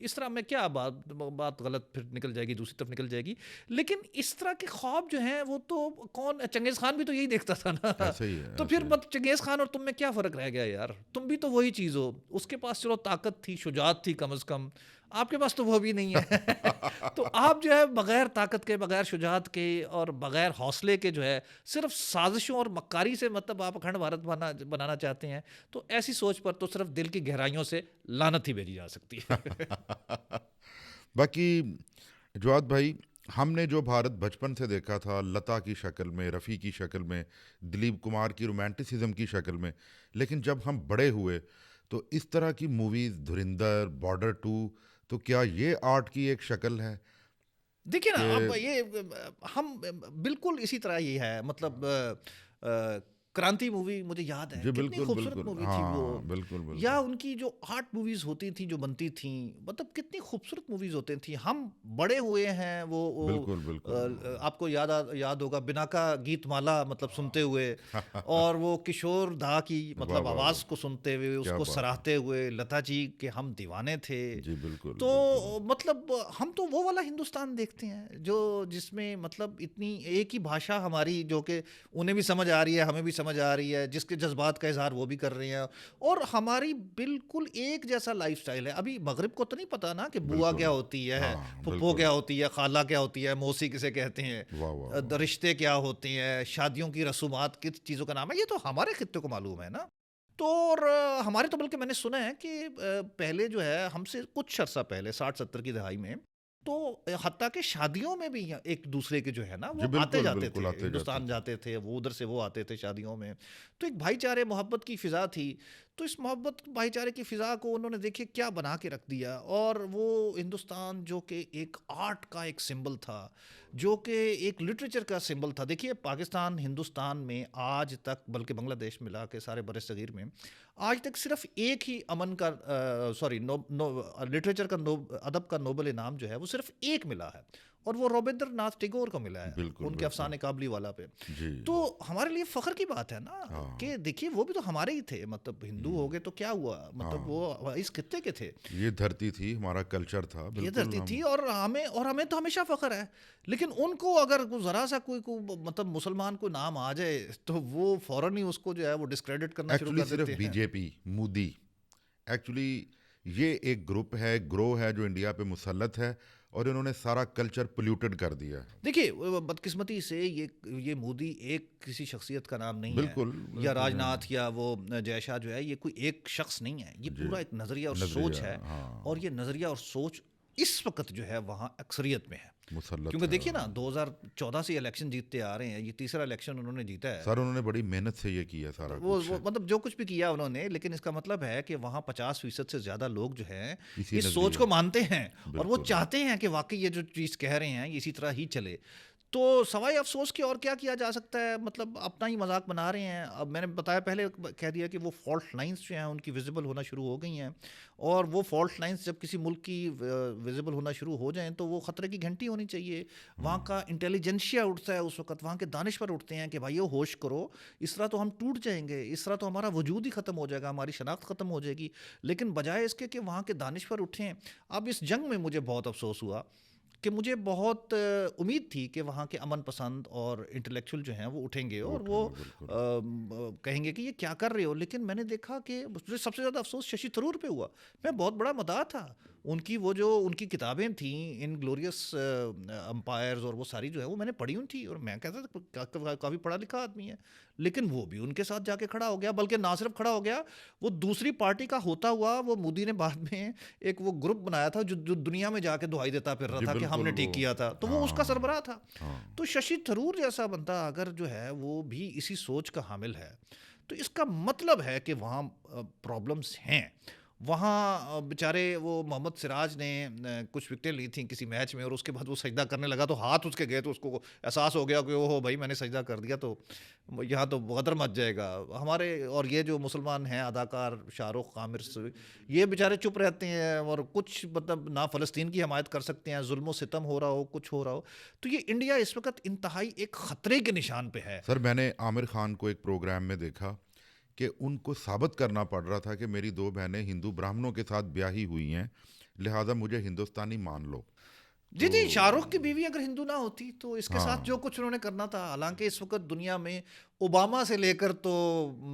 اس طرح میں کیا بات غلط پھر نکل جائے گی, دوسری طرف نکل جائے گی. لیکن اس طرح کے خواب جو ہیں وہ تو کون, چنگیز خان بھی تو یہی دیکھتا تھا نا. تو پھر چنگیز خان اور تم میں کیا فرق رہ گیا یار, تم بھی تو وہی چیز ہو. اس کے پاس چلو طاقت تھی, شجاعت تھی کم از کم, آپ کے پاس تو وہ بھی نہیں ہے. تو آپ جو ہے بغیر طاقت کے, بغیر شجاعت کے اور بغیر حوصلے کے جو ہے صرف سازشوں اور مکاری سے مطلب آپ اکھنڈ بھارت بنانا چاہتے ہیں. تو ایسی سوچ پر تو صرف دل کی گہرائیوں سے لعنت ہی بھیجی جا سکتی ہے. باقی جواد بھائی, ہم نے جو بھارت بچپن سے دیکھا تھا لتا کی شکل میں, رفیع کی شکل میں, دلیپ کمار کی رومانٹسزم کی شکل میں, لیکن جب ہم بڑے ہوئے تو اس طرح کی موویز, دھرندر, بارڈر 2, تو کیا یہ آرٹ کی ایک شکل ہے؟ دیکھیے نا, اب یہ ہم بالکل اسی طرح یہ ہے, مطلب کرانتی مووی مجھے یاد ہے, کتنی خوبصورت مووی تھی وہ. بالکل. یا ان کی جو آرٹ موویز ہوتی تھیں جو بنتی تھیں, مطلب کتنی خوبصورت موویز ہوتی تھیں. ہم بڑے ہوئے ہیں وہ آپ کو یاد ہوگا بنا کا گیت مالا مطلب سنتے ہوئے, اور وہ کشور دا کی مطلب آواز کو سنتے ہوئے, اس کو سراہتے ہوئے, لتا جی کے ہم دیوانے تھے. تو مطلب ہم تو وہ والا ہندوستان دیکھتے ہیں جو جس میں مطلب اتنی ایک ہی بھاشا ہماری, جو کہ انہیں بھی سمجھ آ رہی ہے, ہمیں بھی سمجھ آ رہی ہے, جس کے جذبات کا اظہار وہ بھی کر رہے ہیں, اور ہماری بالکل ایک جیسا لائف سٹائل ہے. ابھی مغرب کو تو نہیں پتا نا کہ بوا کیا ہوتی ہے, پھپھو کیا ہوتی ہے, خالہ کیا ہوتی ہے, موسی کسے کہتے ہیں, رشتے کیا ہوتے ہیں, شادیوں کی رسومات کس چیزوں کا نام ہے, یہ تو ہمارے خطے کو معلوم ہے نا. تو اور ہمارے تو بلکہ میں نے سنا ہے کہ پہلے جو ہے ہم سے کچھ عرصہ پہلے 60-70 کی دہائی میں تو حتیٰ کہ شادیوں میں بھی ایک دوسرے کے جو ہے نا وہ آتے جاتے تھے, ہندوستان جاتے تھے, وہ ادھر سے وہ آتے تھے شادیوں میں. تو ایک بھائی چارے محبت کی فضا تھی. تو اس محبت بھائی چارے کی فضا کو انہوں نے دیکھیے کیا بنا کے رکھ دیا. اور وہ ہندوستان جو کہ ایک آرٹ کا ایک سمبل تھا, جو کہ ایک لٹریچر کا سمبل تھا. دیکھیے پاکستان ہندوستان میں آج تک, بلکہ بنگلہ دیش ملا کے سارے بر صغیر میں آج تک صرف ایک ہی امن کا لٹریچر کا ادب کا نوبل انعام جو ہے وہ صرف ایک ملا ہے, اور وہ رابندر ناتھ ٹیگور کو ملا ہے ان کے افسانے کابلی والا پہ. تو ہمارے لیے فخر کی بات ہے نا کہ دیکھیے وہ بھی تو ہمارے ہی تھے. مطلب ہندو ہو گئے تو کیا ہوا, مطلب وہ اس خطے کے تھے, یہ دھرتی تھی, ہمارا کلچر تھا, یہ دھرتی تھی, اور ہمیں تو ہمیشہ فخر ہے. لیکن ان کو اگر ذرا سا کوئی مطلب مسلمان کو نام آ جائے تو وہ فوراً ہی اس کو جو ہے وہ ڈسکریڈٹ کرنا شروع کر دیتے ہیں. صرف بی جے پی, مودی, ایکچولی یہ ایک گروپ ہے, گروہ ہے جو انڈیا پہ مسلط ہے, اور انہوں نے سارا کلچر پولیوٹڈ کر دیا. دیکھیے بدقسمتی سے یہ مودی ایک کسی شخصیت کا نام نہیں ہے, یا راج ناتھ یا وہ جے شاہ جو ہے, یہ کوئی ایک شخص نہیں ہے, یہ پورا ایک نظریہ اور سوچ ہے. اور یہ نظریہ اور سوچ اس وقت جو ہے وہاں اکثریت میں ہے, کیونکہ دیکھیے نا 2014 سے الیکشن جیتتے آ رہے ہیں, یہ تیسرا الیکشن انہوں نے جیتا ہے. سر انہوں نے بڑی محنت سے یہ کیا سارا وہ مطلب جو کچھ بھی کیا انہوں نے, لیکن اس کا مطلب ہے کہ وہاں 50% سے زیادہ لوگ جو ہیں اس سوچ کو مانتے ہیں, اور وہ چاہتے ہیں کہ واقعی یہ جو چیز کہہ رہے ہیں اسی طرح ہی چلے. تو سوائے افسوس کے اور کیا کیا جا سکتا ہے, مطلب اپنا ہی مذاق بنا رہے ہیں. اب میں نے بتایا پہلے کہہ دیا کہ وہ فالٹ لائنز جو ہیں ان کی ویزیبل ہونا شروع ہو گئی ہیں, اور وہ فالٹ لائنز جب کسی ملک کی ویزیبل ہونا شروع ہو جائیں تو وہ خطرے کی گھنٹی ہونی چاہیے. وہاں کا انٹیلیجنشیا اٹھتا ہے اس وقت, وہاں کے دانشور اٹھتے ہیں کہ بھائیو ہوش کرو, اس طرح تو ہم ٹوٹ جائیں گے, اس طرح تو ہمارا وجود ہی ختم ہو جائے گا, ہماری شناخت ختم ہو جائے گی. لیکن بجائے اس کے کہ وہاں کے دانشور اٹھیں. اب اس جنگ میں مجھے بہت افسوس ہوا کہ مجھے بہت امید تھی کہ وہاں کے امن پسند اور انٹلیکچوئل جو ہیں وہ اٹھیں گے اور وہ کہیں گے کہ یہ کیا کر رہے ہو. لیکن میں نے دیکھا کہ مجھے سب سے زیادہ افسوس ششی تھرور پہ ہوا. میں بہت بڑا مداح تھا ان کی, وہ جو ان کی کتابیں تھیں ان گلوریس امپائرز اور وہ ساری جو ہے وہ میں نے پڑھی تھی, اور میں کہتا تھا کافی پڑھا لکھا آدمی ہے, لیکن وہ بھی ان کے ساتھ جا کے کھڑا ہو گیا. بلکہ نہ صرف کھڑا ہو گیا, وہ دوسری پارٹی کا ہوتا ہوا وہ مودی نے بعد میں ایک وہ گروپ بنایا تھا جو دنیا میں جا کے دعائی دیتا پھر رہا تھا کہ ہم نے ٹھیک کیا تھا, تو وہ اس کا سربراہ تھا. تو ششی تھرور جیسا بندہ اگر جو ہے وہ بھی اسی سوچ کا حامل ہے تو اس کا مطلب ہے کہ وہاں پرابلمس ہیں. وہاں بیچارے وہ محمد سراج نے کچھ وکٹیں لی تھیں کسی میچ میں, اور اس کے بعد وہ سجدہ کرنے لگا تو ہاتھ اس کے گئے, تو اس کو احساس ہو گیا کہ اوہ بھائی میں نے سجدہ کر دیا تو یہاں تو غدر مچ جائے گا ہمارے. اور یہ جو مسلمان ہیں اداکار شاہ رخ, عامر, یہ بیچارے چپ رہتے ہیں اور کچھ مطلب نہ فلسطین کی حمایت کر سکتے ہیں, ظلم و ستم ہو رہا ہو, کچھ ہو رہا ہو. تو یہ انڈیا اس وقت انتہائی ایک خطرے کے نشان پہ ہے. سر میں نے عامر خان کو ایک پروگرام میں دیکھا کہ ان کو ثابت کرنا پڑ رہا تھا کہ میری 2 بہنیں ہندو براہمنوں کے ساتھ بیاہی ہوئی ہیں, لہٰذا مجھے ہندوستانی مان لو. جی شاہ رخ کی بیوی اگر ہندو نہ ہوتی تو اس کے ساتھ جو کچھ انہوں نے کرنا تھا, حالانکہ اس وقت دنیا میں اوباما سے لے کر تو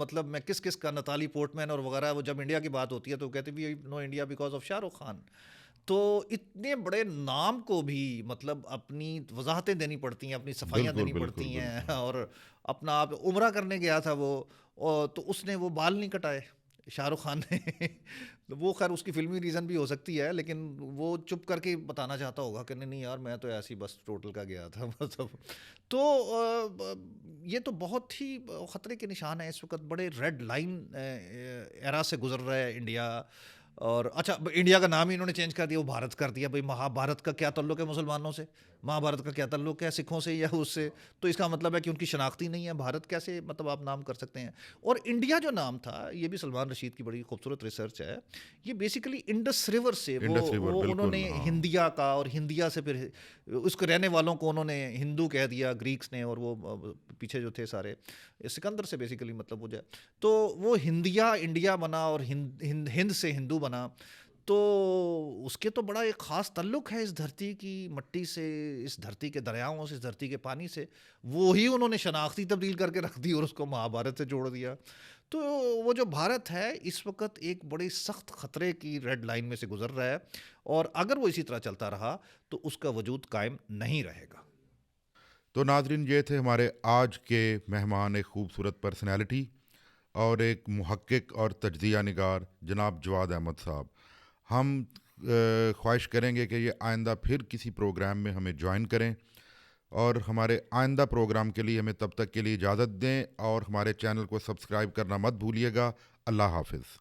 مطلب میں کس کا, نتالی پورٹمین اور وغیرہ, وہ جب انڈیا کی بات ہوتی ہے تو کہتے وی know India because of Shah Rukh Khan. تو اتنے بڑے نام کو بھی مطلب اپنی وضاحتیں دینی پڑتی ہیں, اپنی صفائیاں دینی پڑتی ہیں. اور اپنا آپ عمرہ کرنے گیا تھا وہ, تو اس نے وہ بال نہیں کٹائے شاہ رخ خان نے. وہ خیر اس کی فلمی ریزن بھی ہو سکتی ہے, لیکن وہ چپ کر کے بتانا چاہتا ہوگا کہ نہیں یار میں تو ایسی بس ٹوٹل کا گیا تھا مطلب. تو یہ تو بہت ہی خطرے کے نشان ہے اس وقت, بڑے ریڈ لائن ایرا سے گزر رہا ہے انڈیا. اور اچھا انڈیا کا نام ہی انہوں نے چینج کر دیا, وہ بھارت کر دیا. بھائی مہابھارت کا کیا تعلق ہے مسلمانوں سے, مہابھارت کا کیا تعلق ہے سکھوں سے یا اس سے, تو اس کا مطلب ہے کہ ان کی شناختی نہیں ہے. بھارت کیسے مطلب آپ نام کر سکتے ہیں. اور انڈیا جو نام تھا یہ بھی سلمان رشید کی بڑی خوبصورت ریسرچ ہے, یہ بیسیکلی انڈس ریور سے وہ انہوں نے ہندیا کا, اور ہندیا سے پھر اس کو رہنے والوں کو انہوں نے ہندو کہہ دیا گریکس نے, اور وہ پیچھے جو تھے سارے سکندر سے بیسیکلی مطلب ہو جائے, تو وہ ہندیا انڈیا بنا اور ہند سے ہندو بنا. تو اس کے تو بڑا ایک خاص تعلق ہے اس دھرتی کی مٹی سے، اس دھرتی کے دریاؤں سے، اس دھرتی کے پانی سے. وہی انہوں نے شناختی تبدیل کر کے رکھ دی اور اس کو مہابھارت سے جوڑ دیا. تو وہ جو بھارت ہے اس وقت ایک بڑی سخت خطرے کی ریڈ لائن میں سے گزر رہا ہے، اور اگر وہ اسی طرح چلتا رہا تو اس کا وجود قائم نہیں رہے گا. تو ناظرین، یہ تھے ہمارے آج کے مہمان، ایک خوبصورت پرسنالٹی اور ایک محقق اور تجزیہ نگار جناب جواد احمد صاحب. ہم خواہش کریں گے کہ یہ آئندہ پھر کسی پروگرام میں ہمیں جوائن کریں، اور ہمارے آئندہ پروگرام کے لیے ہمیں تب تک کے لیے اجازت دیں، اور ہمارے چینل کو سبسکرائب کرنا مت بھولیے گا. اللہ حافظ.